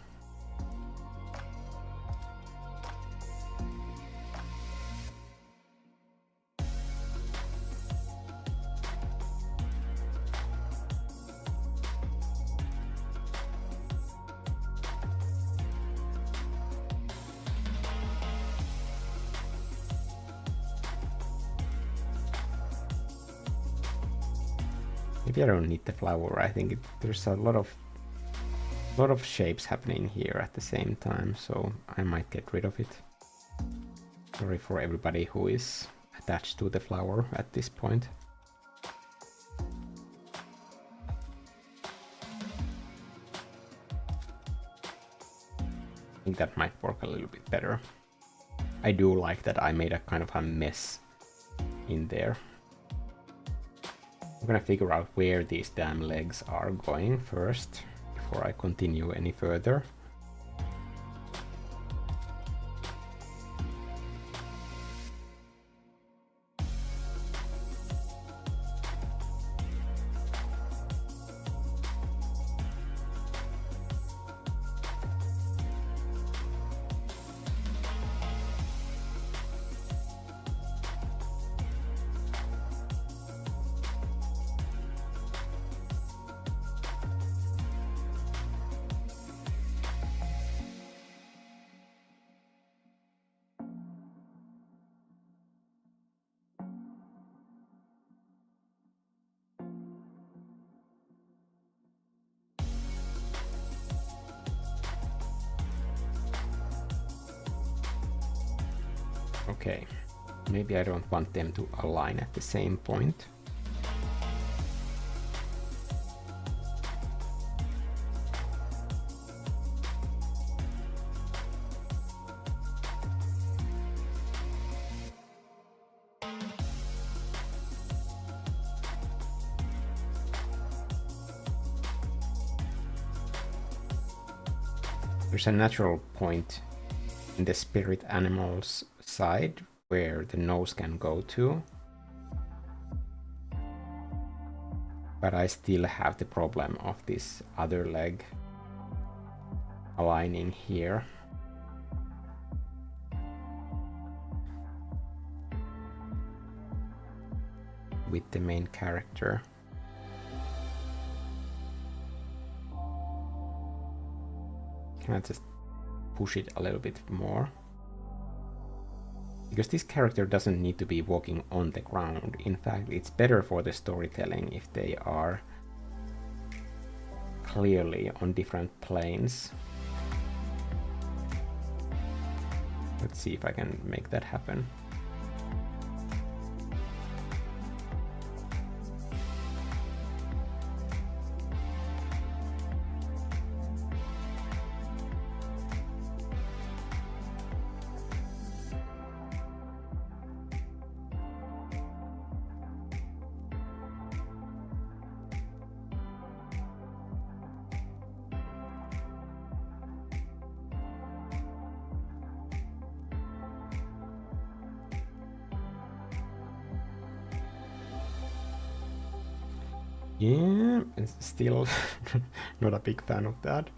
Maybe I don't need the flower. I think there's a lot of shapes happening here at the same time, so I might get rid of it. Sorry for everybody who is attached to the flower at this point. I think that might work a little bit better. I do like that I made a kind of a mess in there. I'm gonna figure out where these damn legs are going first before I continue any further. Okay, maybe I don't want them to align at the same point. There's a natural point in the spirit animals side where the nose can go to, but I still have the problem of this other leg aligning here. With the main character. Can I just push it a little bit more? Because this character doesn't need to be walking on the ground. In fact, it's better for the storytelling if they are clearly on different planes. Let's see if I can make that happen. Yeah, it's still not a big fan of that.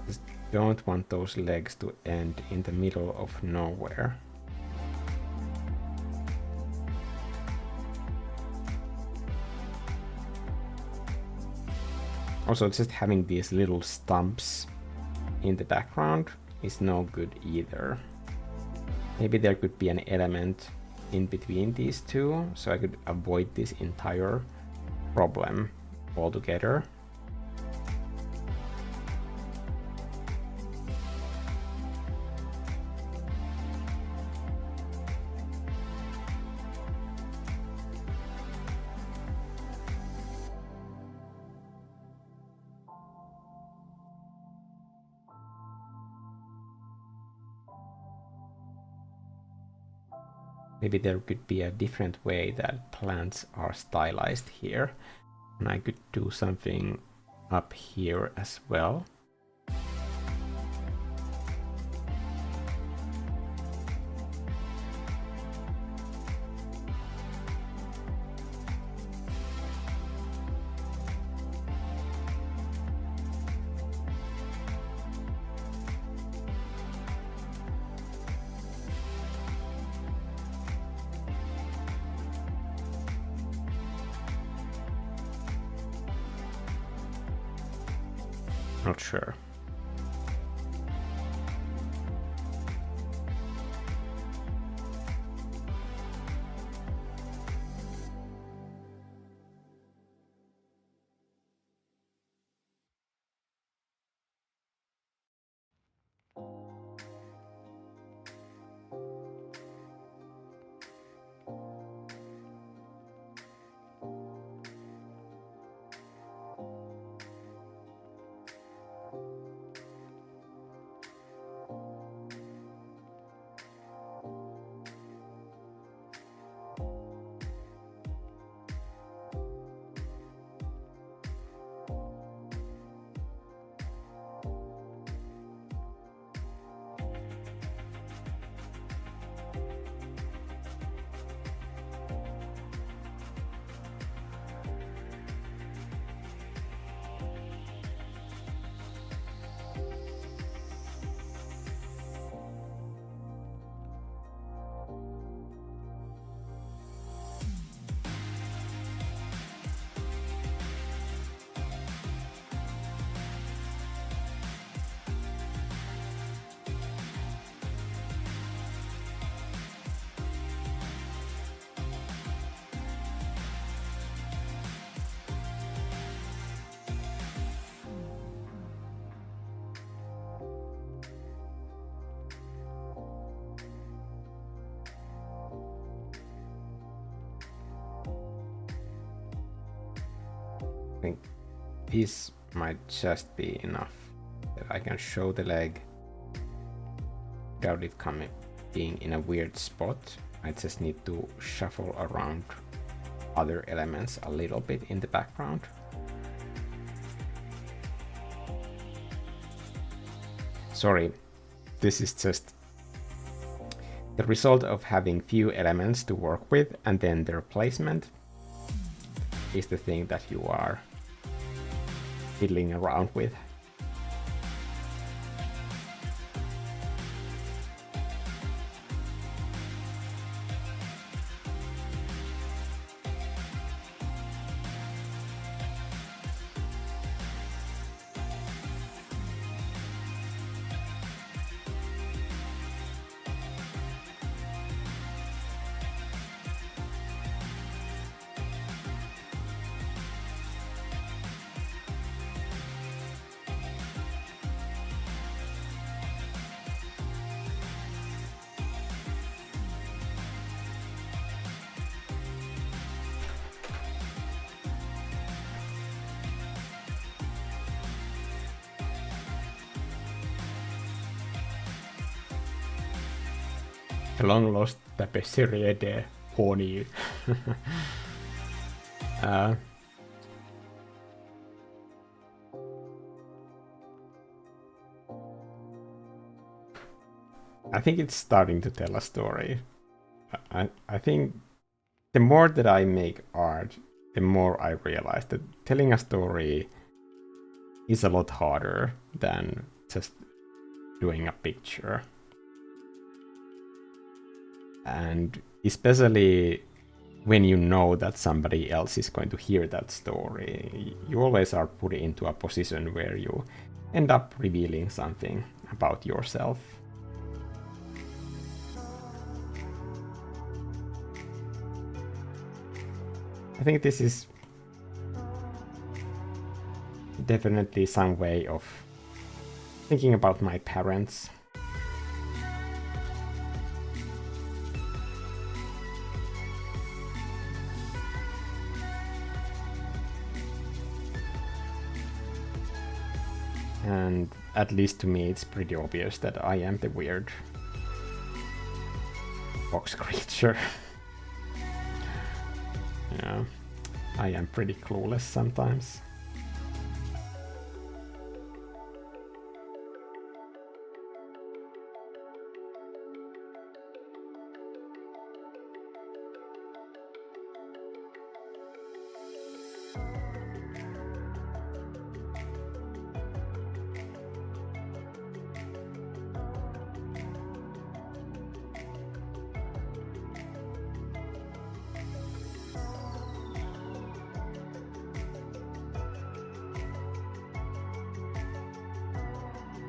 Just don't want those legs to end in the middle of nowhere. Also, just having these little stumps in the background is no good either. Maybe there could be an element in between these two, so I could avoid this entire problem altogether. Maybe there could be a different way that plants are stylized here. And I could do something up here as well. Not sure. I think this might just be enough that I can show the leg without it being in a weird spot. I just need to shuffle around other elements a little bit in the background. Sorry, this is just the result of having few elements to work with, and then their placement is the thing that you are fiddling around with. The long lost tapisserie de Pony. I think it's starting to tell a story. I think the more that I make art, the more I realize that telling a story is a lot harder than just doing a picture. And especially when you know that somebody else is going to hear that story, you always are put into a position where you end up revealing something about yourself. I think this is definitely some way of thinking about my parents. And at least to me, it's pretty obvious that I am the weird. box creature. Yeah, I am pretty clueless sometimes.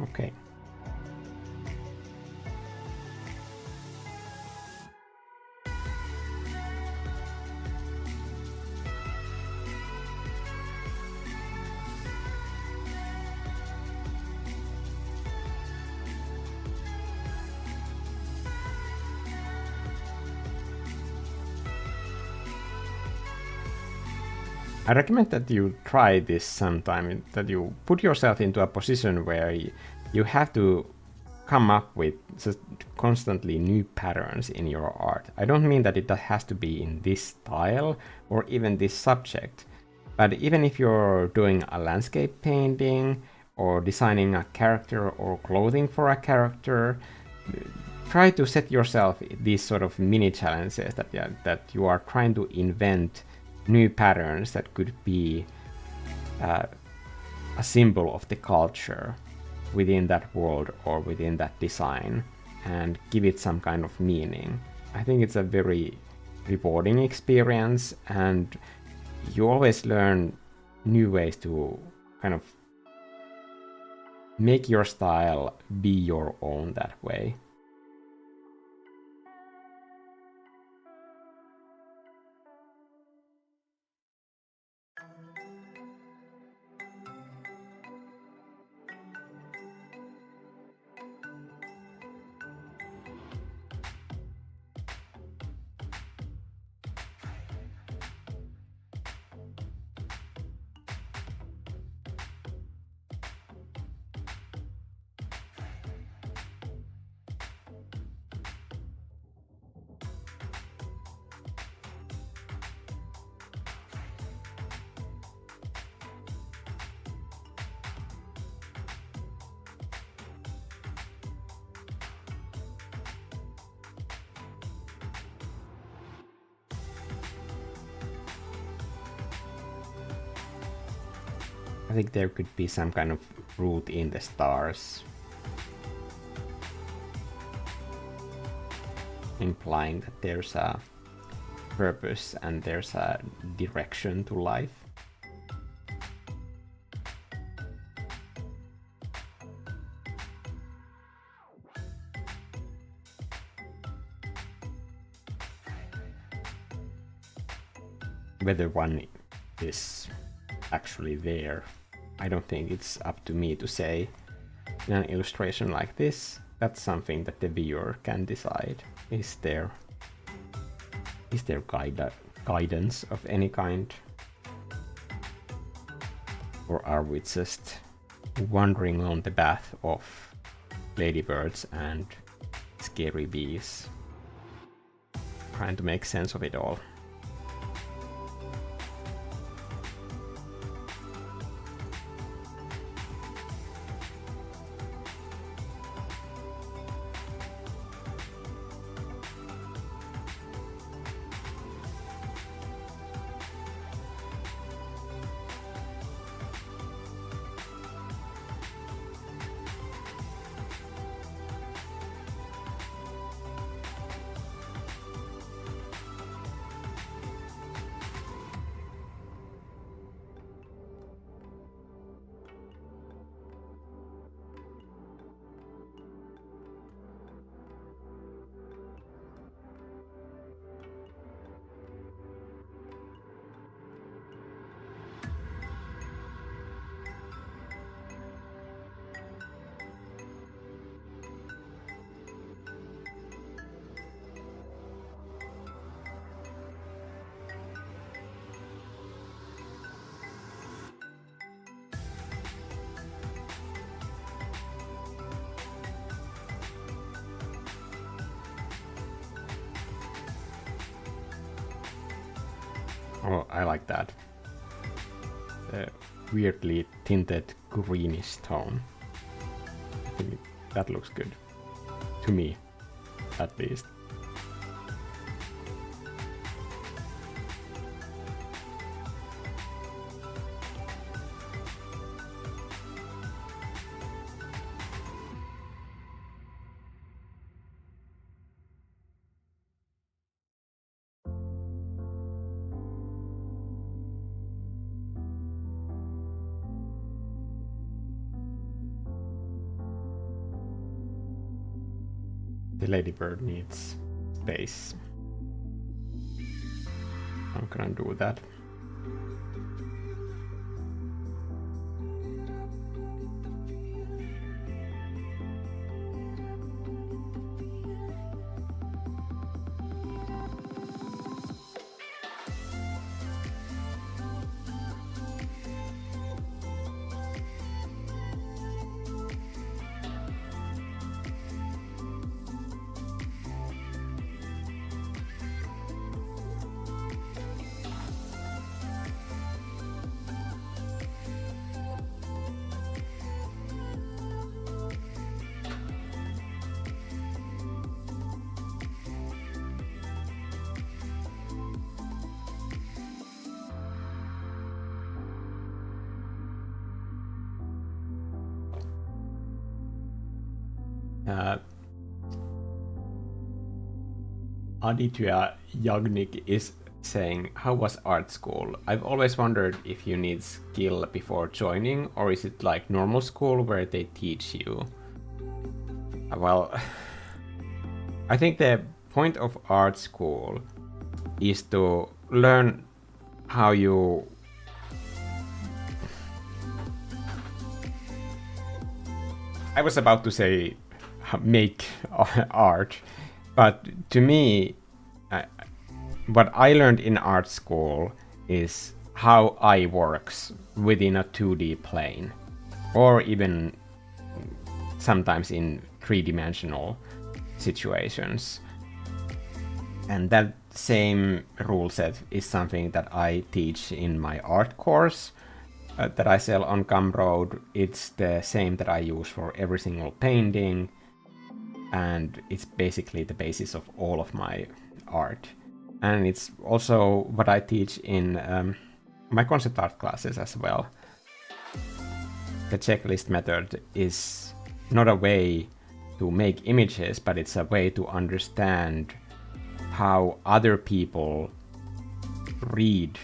Okay. I recommend that you try this sometime, that you put yourself into a position where you have to come up with just constantly new patterns in your art. I don't mean that it has to be in this style or even this subject, but even if you're doing a landscape painting or designing a character or clothing for a character, try to set yourself these sort of mini challenges that you are trying to invent new patterns that could be a symbol of the culture within that world or within that design, and give it some kind of meaning. I think it's a very rewarding experience, and you always learn new ways to kind of make your style be your own that way. I think there could be some kind of root in the stars, implying that there's a purpose and there's a direction to life. Whether one is actually there, I don't think it's up to me to say. In an illustration like this, that's something that the viewer can decide. Is there guidance of any kind? Or are we just wandering on the path of ladybirds and scary bees, trying to make sense of it all? Oh, I like that. The weirdly tinted greenish tone. I think that looks good. To me, at least. The ladybird needs space. I'm gonna do that. Aditya Yagnik is saying, how was art school? I've always wondered if you need skill before joining, or is it like normal school where they teach you? Well, I think the point of art school is to learn how you I was about to say make art, but to me, what I learned in art school is how eye works within a 2D plane, or even sometimes in three-dimensional situations. And that same rule set is something that I teach in my art course that I sell on Gumroad. It's the same that I use for every single painting, and it's basically the basis of all of my art. And it's also what I teach in my concept art classes as well. The checklist method is not a way to make images, but it's a way to understand how other people read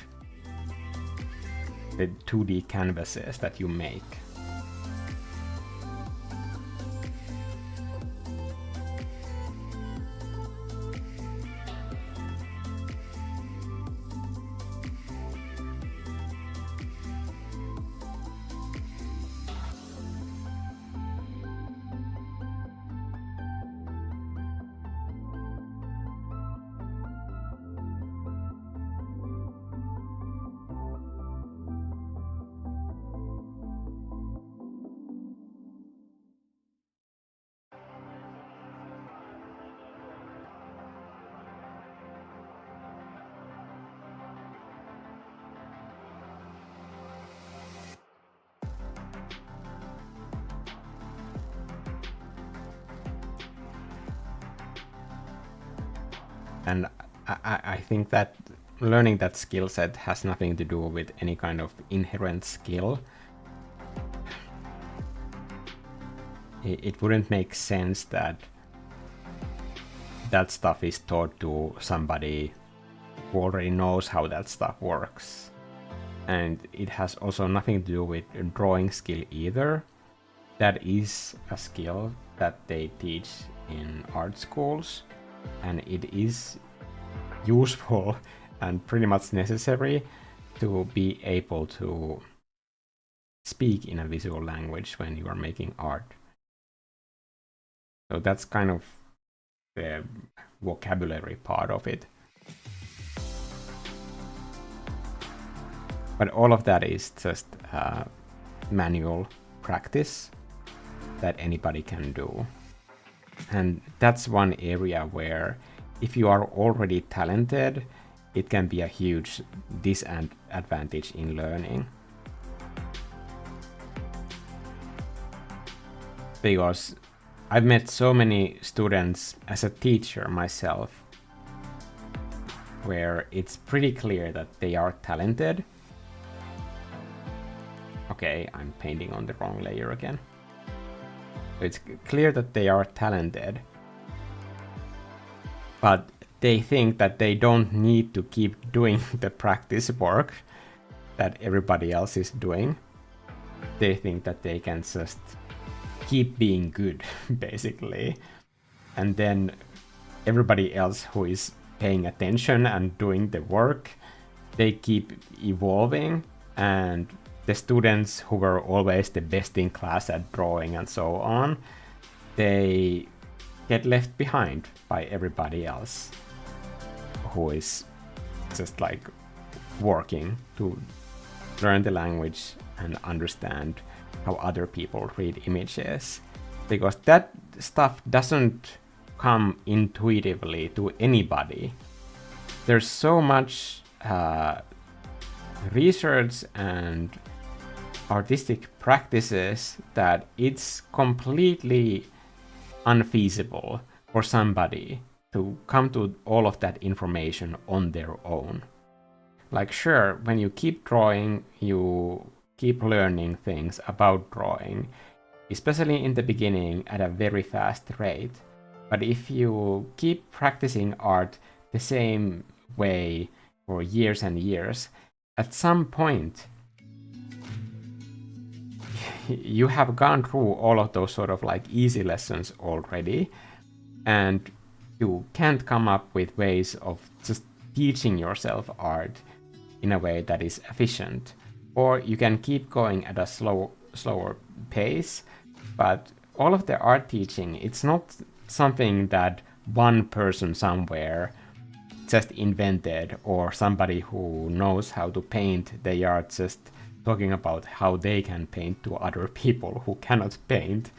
the 2D canvases that you make. And I think that learning that skill set has nothing to do with any kind of inherent skill. It wouldn't make sense that that stuff is taught to somebody who already knows how that stuff works. And it has also nothing to do with drawing skill either. That is a skill that they teach in art schools, and it is useful and pretty much necessary to be able to speak in a visual language when you are making art. So that's kind of the vocabulary part of it. But all of that is just manual practice that anybody can do. And that's one area where if you are already talented it can be a huge disadvantage in learning. Because I've met so many students as a teacher myself, where it's pretty clear that they are talented. Okay, I'm painting on the wrong layer again. So it's clear that they are talented, but they think that they don't need to keep doing the practice work that everybody else is doing. They think that they can just keep being good, basically. And then everybody else who is paying attention and doing the work, they keep evolving, and the students who were always the best in class at drawing and so on, they get left behind by everybody else who is just like working to learn the language and understand how other people read images. Because that stuff doesn't come intuitively to anybody. There's so much research and artistic practices that it's completely unfeasible for somebody to come to all of that information on their own. Like, sure, when you keep drawing, you keep learning things about drawing, especially in the beginning at a very fast rate. But if you keep practicing art the same way for years and years, at some point you have gone through all of those sort of like easy lessons already, and you can't come up with ways of just teaching yourself art in a way that is efficient. Or you can keep going at a slower pace, but all of the art teaching, it's not something that one person somewhere just invented, or somebody who knows how to paint, they are just talking about how they can paint to other people who cannot paint.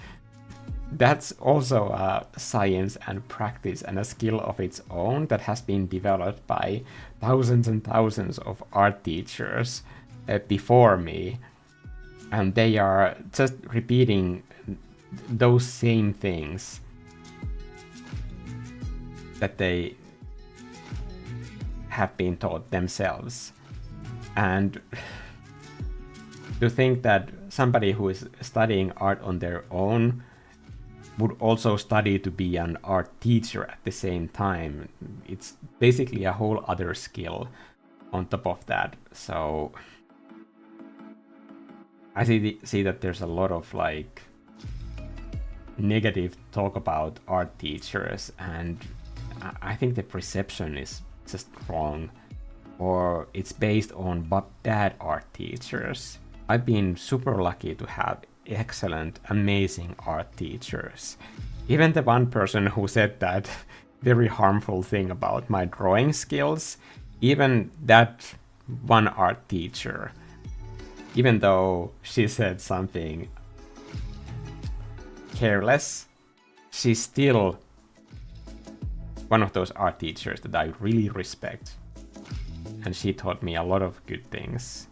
That's also a science and practice and a skill of its own that has been developed by thousands and thousands of art teachers before me, and they are just repeating those same things that they have been taught themselves. And to think that somebody who is studying art on their own would also study to be an art teacher at the same time, it's basically a whole other skill on top of that. So I see that there's a lot of like negative talk about art teachers, and I think the perception is just wrong, or it's based on bad art teachers. I've been super lucky to have excellent, amazing art teachers. Even the one person who said that very harmful thing about my drawing skills, even that one art teacher, even though she said something careless, she's still one of those art teachers that I really respect. And she taught me a lot of good things.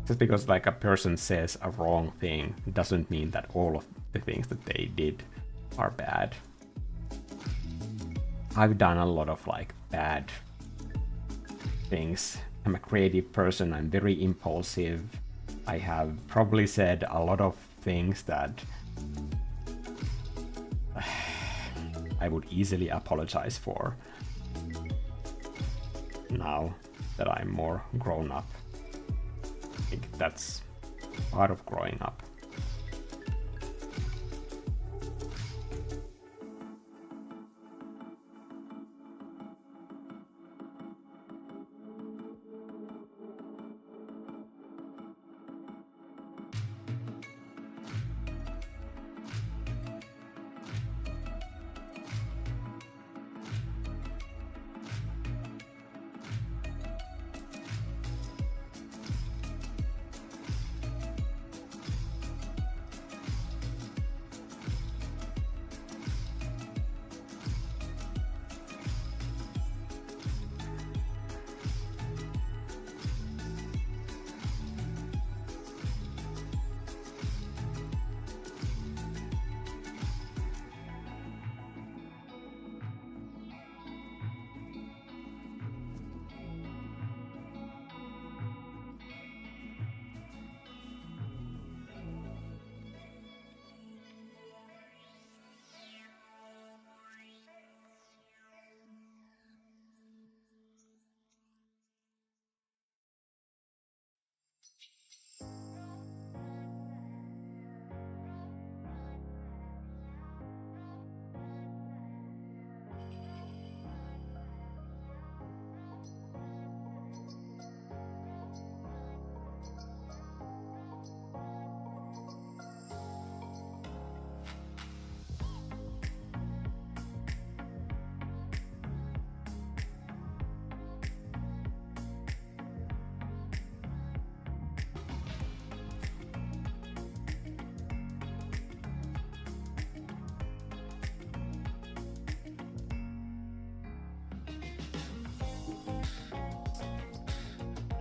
Just because like a person says a wrong thing doesn't mean that all of the things that they did are bad. I've done a lot of like bad things. I'm a creative person, I'm very impulsive. I have probably said a lot of things that I would easily apologize for now that I'm more grown up. I think that's part of growing up.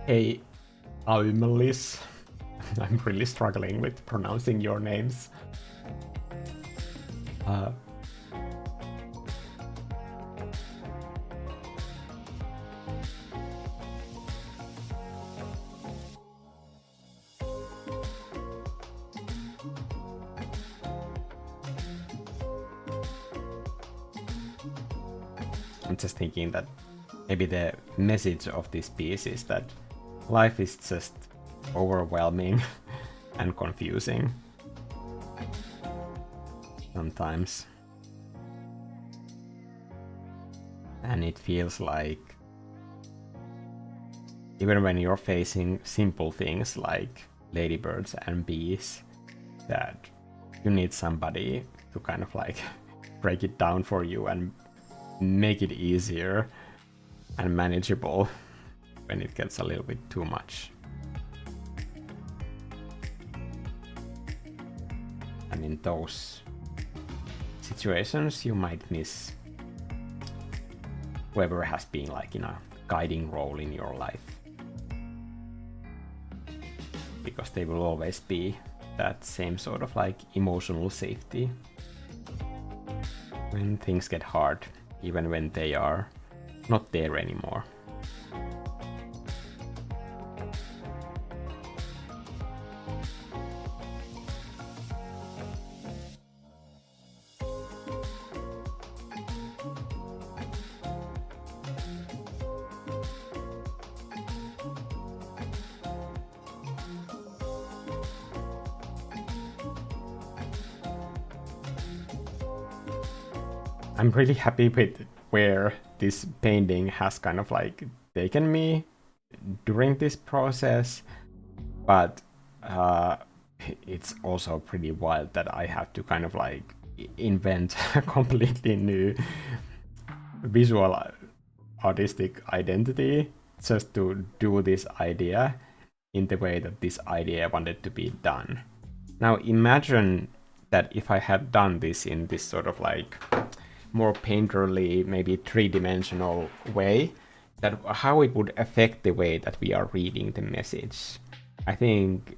Hey, Aumelis. I'm really struggling with pronouncing your names. I'm just thinking that maybe the message of this piece is that life is just overwhelming and confusing sometimes. And it feels like even when you're facing simple things like ladybirds and bees, that you need somebody to kind of like break it down for you and make it easier and manageable when it gets a little bit too much. And in those situations, you might miss whoever has been like in a guiding role in your life, because they will always be that same sort of like emotional safety when things get hard, even when they are not there anymore. I'm really happy with where this painting has kind of like taken me during this process, but it's also pretty wild that I have to kind of like invent a completely new visual artistic identity just to do this idea in the way that this idea wanted to be done. Now imagine that if I had done this in this sort of like more painterly, maybe three-dimensional way, that how it would affect the way that we are reading the message. I think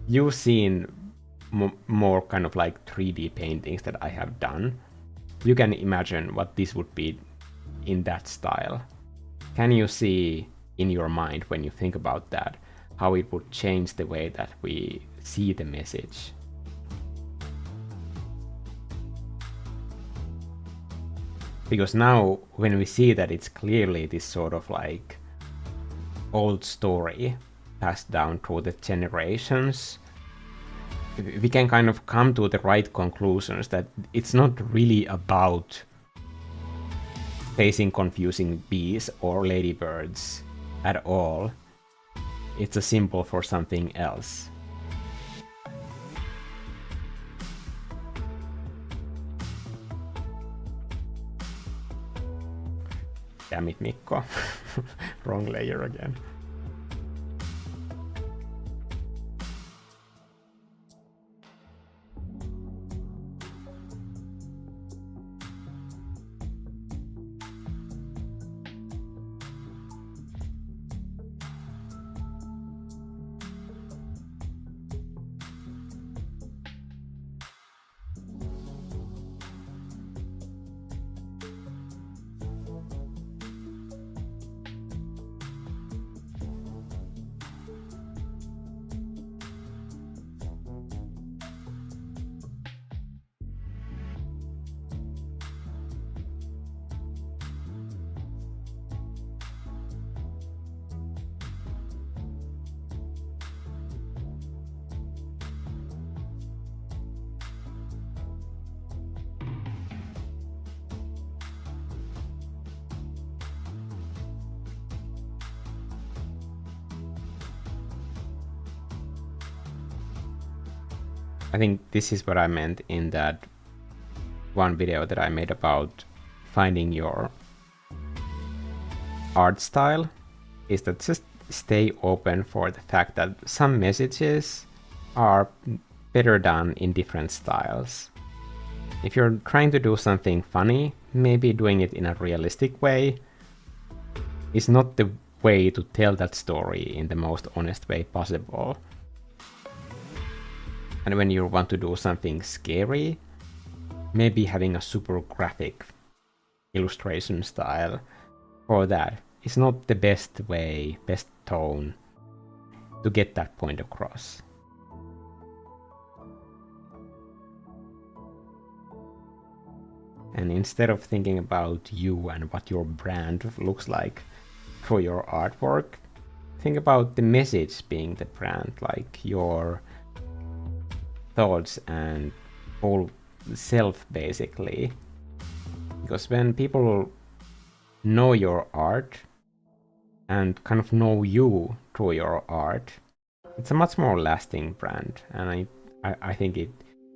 you've seen more kind of like 3D paintings that I have done. You can imagine what this would be in that style. Can you see in your mind when you think about that how it would change the way that we see the message? Because now when we see that it's clearly this sort of like old story passed down through the generations, we can kind of come to the right conclusions that it's not really about facing confusing bees or ladybirds at all. It's a symbol for something else. Damn it, Mikko. Wrong layer again. I think this is what I meant in that one video that I made about finding your art style, is that just stay open for the fact that some messages are better done in different styles. If you're trying to do something funny, maybe doing it in a realistic way is not the way to tell that story in the most honest way possible. And when you want to do something scary, maybe having a super graphic illustration style for that is not the best way, best tone to get that point across. And instead of thinking about you and what your brand looks like for your artwork, think about the message being the brand, like your thoughts and whole self, basically. Because when people know your art and kind of know you through your art, it's a much more lasting brand, and I think it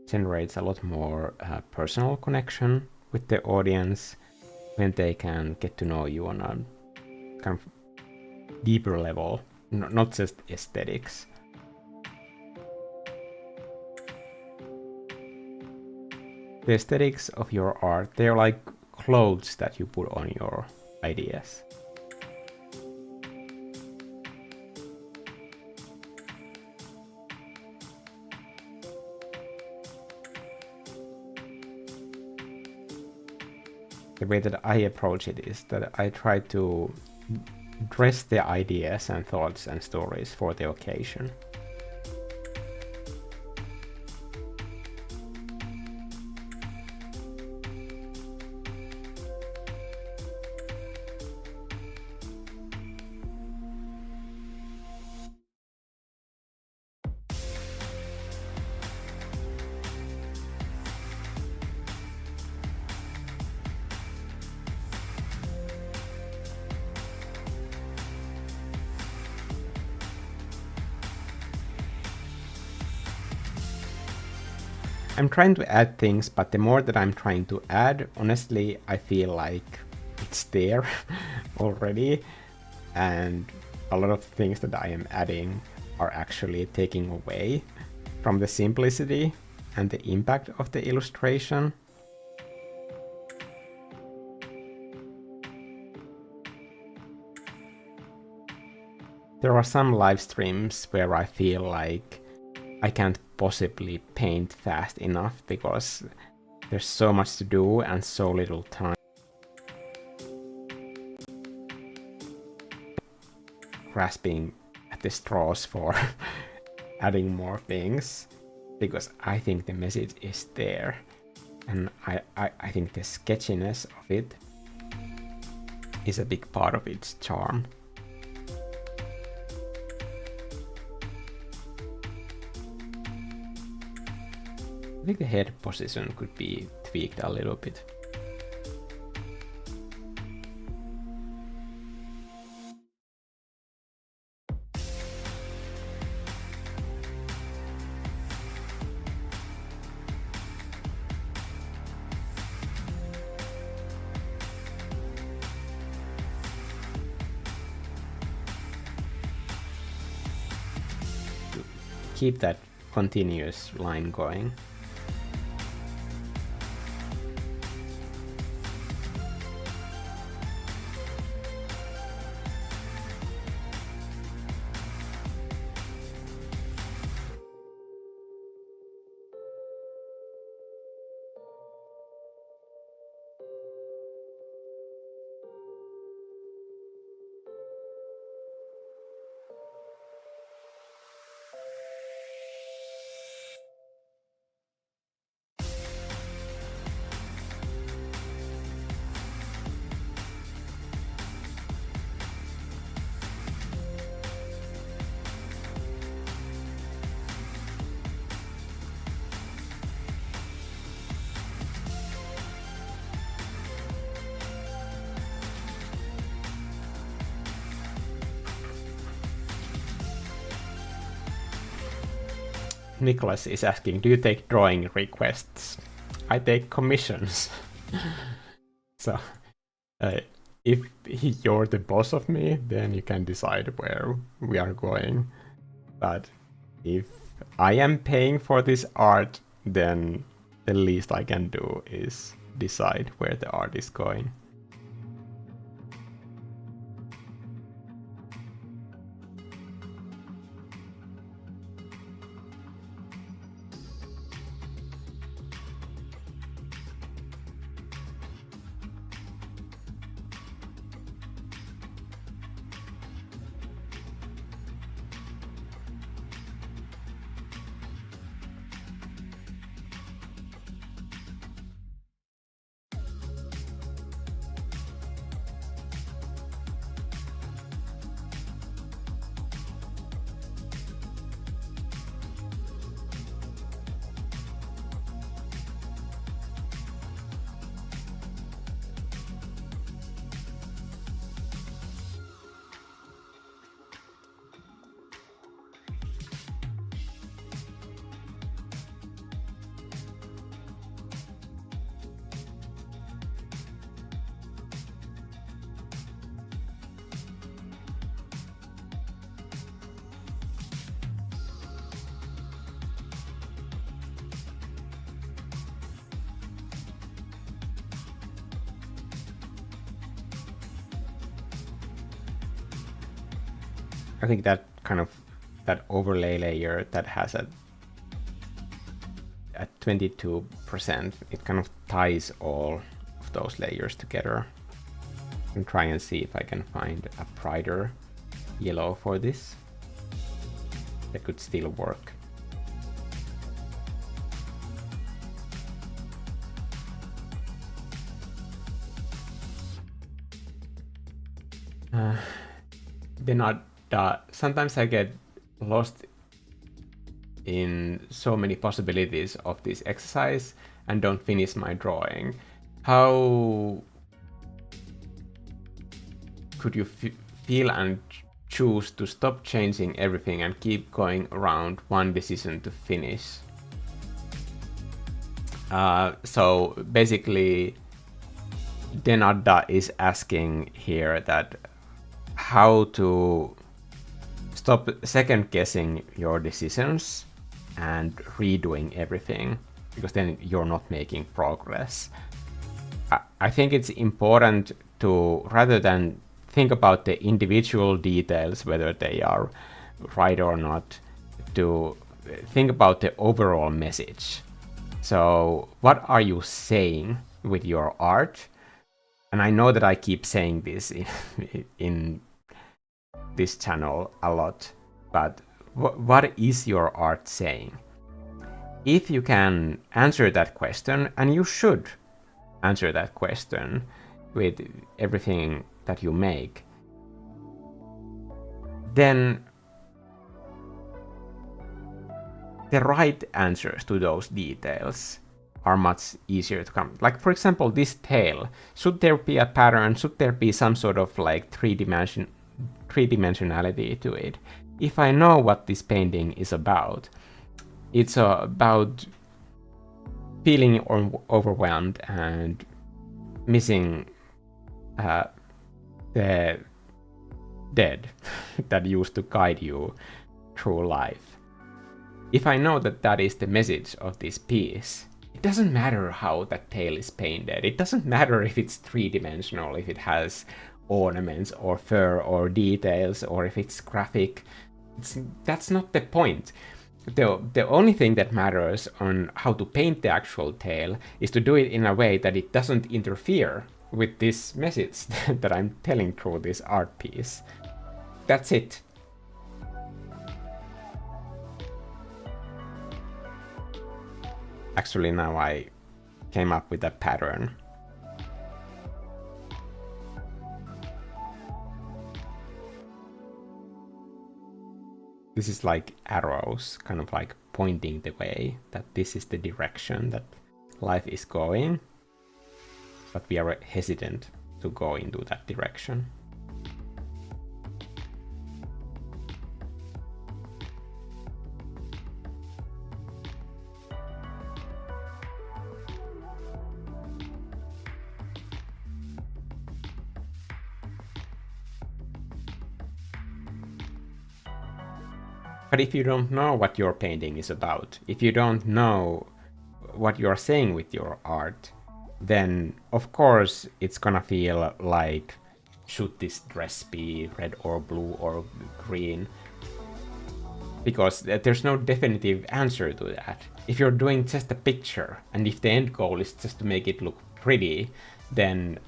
generates a lot more personal connection with the audience when they can get to know you on a kind of deeper level, not just aesthetics. The aesthetics of your art, they're like clothes that you put on your ideas. The way that I approach it is that I try to dress the ideas and thoughts and stories for the occasion. I'm trying to add things, but the more that I'm trying to add, honestly, I feel like it's there already. And a lot of things that I am adding are actually taking away from the simplicity and the impact of the illustration. There are some live streams where I feel like I can't possibly paint fast enough because there's so much to do and so little time. Grasping at the straws for adding more things, because I think the message is there, and I think the sketchiness of it is a big part of its charm. I think the head position could be tweaked a little bit. Keep that continuous line going. Nicholas is asking, do you take drawing requests? I take commissions. So, if you're the boss of me, then you can decide where we are going. But if I am paying for this art, then the least I can do is decide where the art is going. I think that kind of that overlay layer that has at 22%, it kind of ties all of those layers together. And try and see if I can find a brighter yellow for this that could still work. Sometimes I get lost in so many possibilities of this exercise and don't finish my drawing. How could you feel and choose to stop changing everything and keep going around one decision to finish? So basically, Denada is asking here that how to stop second guessing your decisions and redoing everything, because then you're not making progress. I think it's important to, rather than think about the individual details, whether they are right or not, to think about the overall message. So what are you saying with your art? And I know that I keep saying this in this channel a lot, but what is your art saying? If you can answer that question, and you should answer that question with everything that you make, then the right answers to those details are much easier to come. Like, for example, this tail. Should there be a pattern? Should there be some sort of like three-dimensionality to it? If I know what this painting is about, it's about feeling overwhelmed and missing the dead that used to guide you through life. If I know that that is the message of this piece, it doesn't matter how that tail is painted. It doesn't matter if it's three-dimensional, if it has ornaments or fur or details, or if it's graphic. That's not the point. The only thing that matters on how to paint the actual tail is to do it in a way that it doesn't interfere with this message that I'm telling through this art piece. That's it. Actually, now I came up with a pattern. This is like arrows, kind of like pointing the way, that this is the direction that life is going, but we are hesitant to go into that direction. But if you don't know what your painting is about, if you don't know what you're saying with your art, then of course it's gonna feel like, should this dress be red or blue or green? Because there's no definitive answer to that. If you're doing just a picture, and if the end goal is just to make it look pretty, then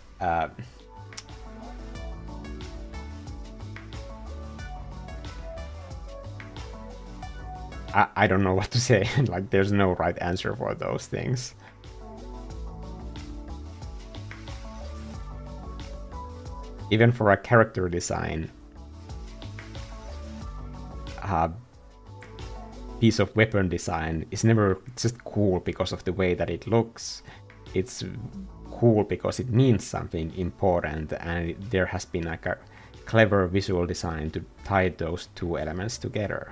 I don't know what to say. Like, there's no right answer for those things. Even for a character design, a piece of weapon design is never just cool because of the way that it looks. It's cool because it means something important, and there has been like a clever visual design to tie those two elements together.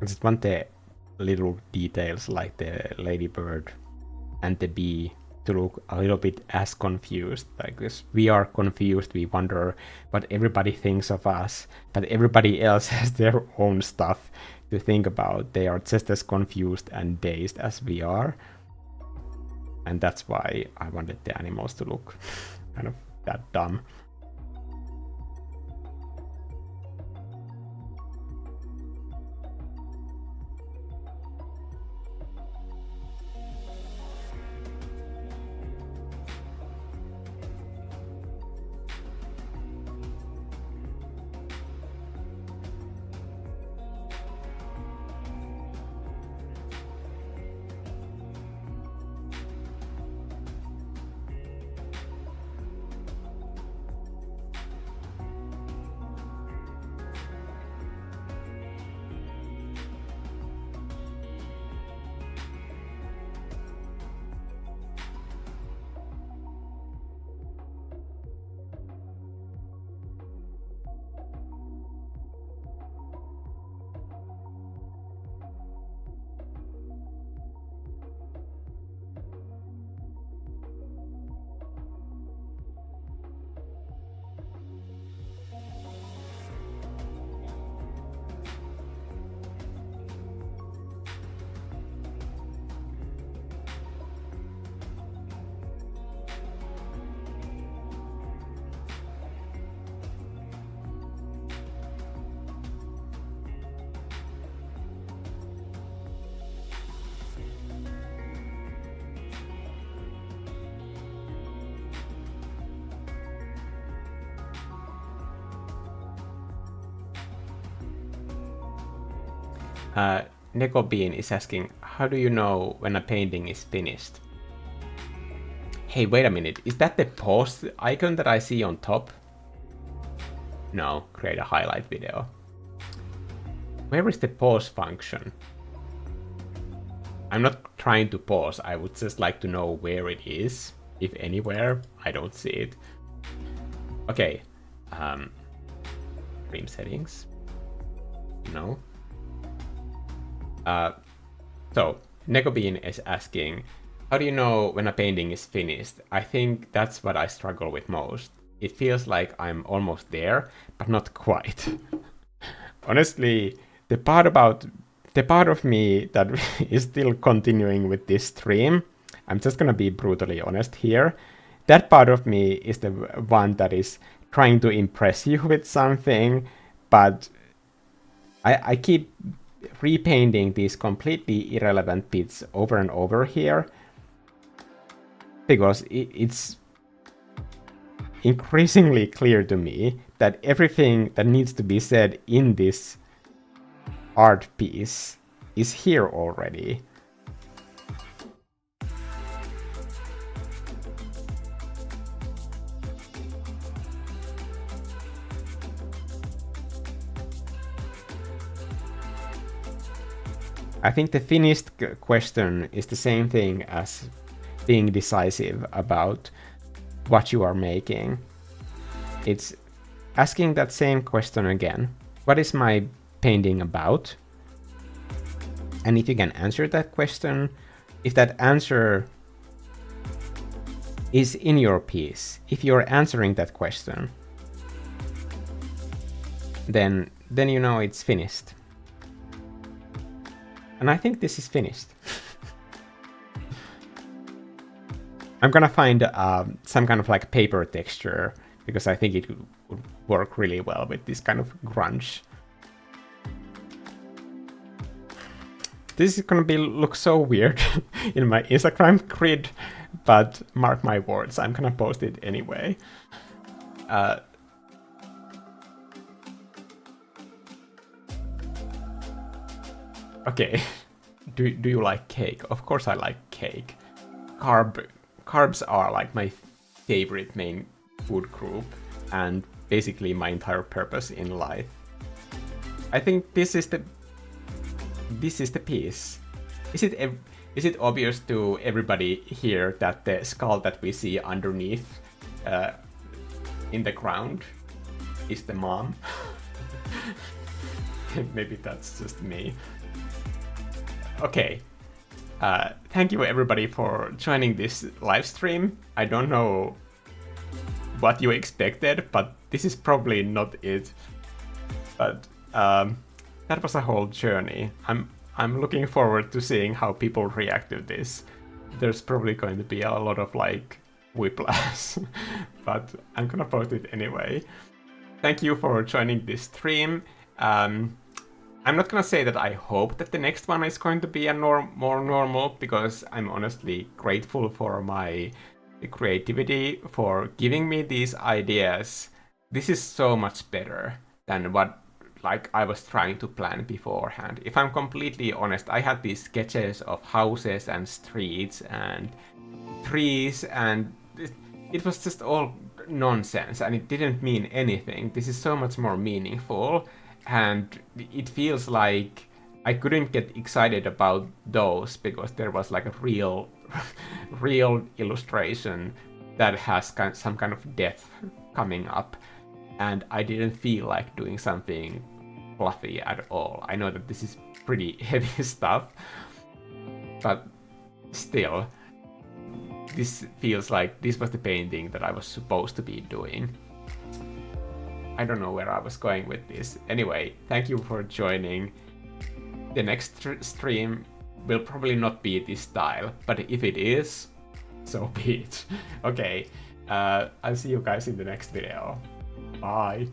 I just want the little details like the ladybird and the bee to look a little bit as confused. Like this, we are confused, we wonder what everybody thinks of us, but everybody else has their own stuff to think about. They are just as confused and dazed as we are. And that's why I wanted the animals to look kind of that dumb. Neko Bean is asking, how do you know when a painting is finished? Hey, wait a minute, is that the pause icon that I see on top? No, create a highlight video. Where is the pause function? I'm not trying to pause, I would just like to know where it is. If anywhere, I don't see it. Okay, frame settings. No. So, Nekobean is asking, how do you know when a painting is finished? I think that's what I struggle with most. It feels like I'm almost there, but not quite. Honestly, the part of me that is still continuing with this stream, I'm just gonna be brutally honest here. That part of me is the one that is trying to impress you with something, but I keep repainting these completely irrelevant bits over and over here because it's increasingly clear to me that everything that needs to be said in this art piece is here already. I think the finished question is the same thing as being decisive about what you are making. It's asking that same question again. What is my painting about? And if you can answer that question, if that answer is in your piece, if you're answering that question, then you know it's finished. And I think this is finished. I'm gonna find some kind of like paper texture because I think it would work really well with this kind of grunge. This is gonna look so weird in my Instagram grid, but mark my words, I'm gonna post it anyway. Okay, do you like cake? Of course I like cake. Carbs are like my favorite main food group and basically my entire purpose in life. I think this is the piece. Is it obvious to everybody here that the skull that we see underneath in the ground is the mom? Maybe that's just me. Okay. Thank you everybody for joining this live stream. I don't know what you expected, but this is probably not it. But that was a whole journey. I'm looking forward to seeing how people react to this. There's probably going to be a lot of like whiplash, but I'm gonna post it anyway. Thank you for joining this stream. I'm not gonna say that I hope that the next one is going to be a more normal, because I'm honestly grateful for my creativity for giving me these ideas. This is so much better than what like I was trying to plan beforehand. If I'm completely honest, I had these sketches of houses and streets and trees, and it was just all nonsense and it didn't mean anything. This is so much more meaningful, and it feels like I couldn't get excited about those because there was like a real real illustration that has some kind of death coming up, and I didn't feel like doing something fluffy at all. I know that this is pretty heavy stuff, but still, this feels like this was the painting that I was supposed to be doing. I don't know where I was going with this. Anyway, thank you for joining. The next stream will probably not be this style, but if it is, so be it. Okay, I'll see you guys in the next video. Bye.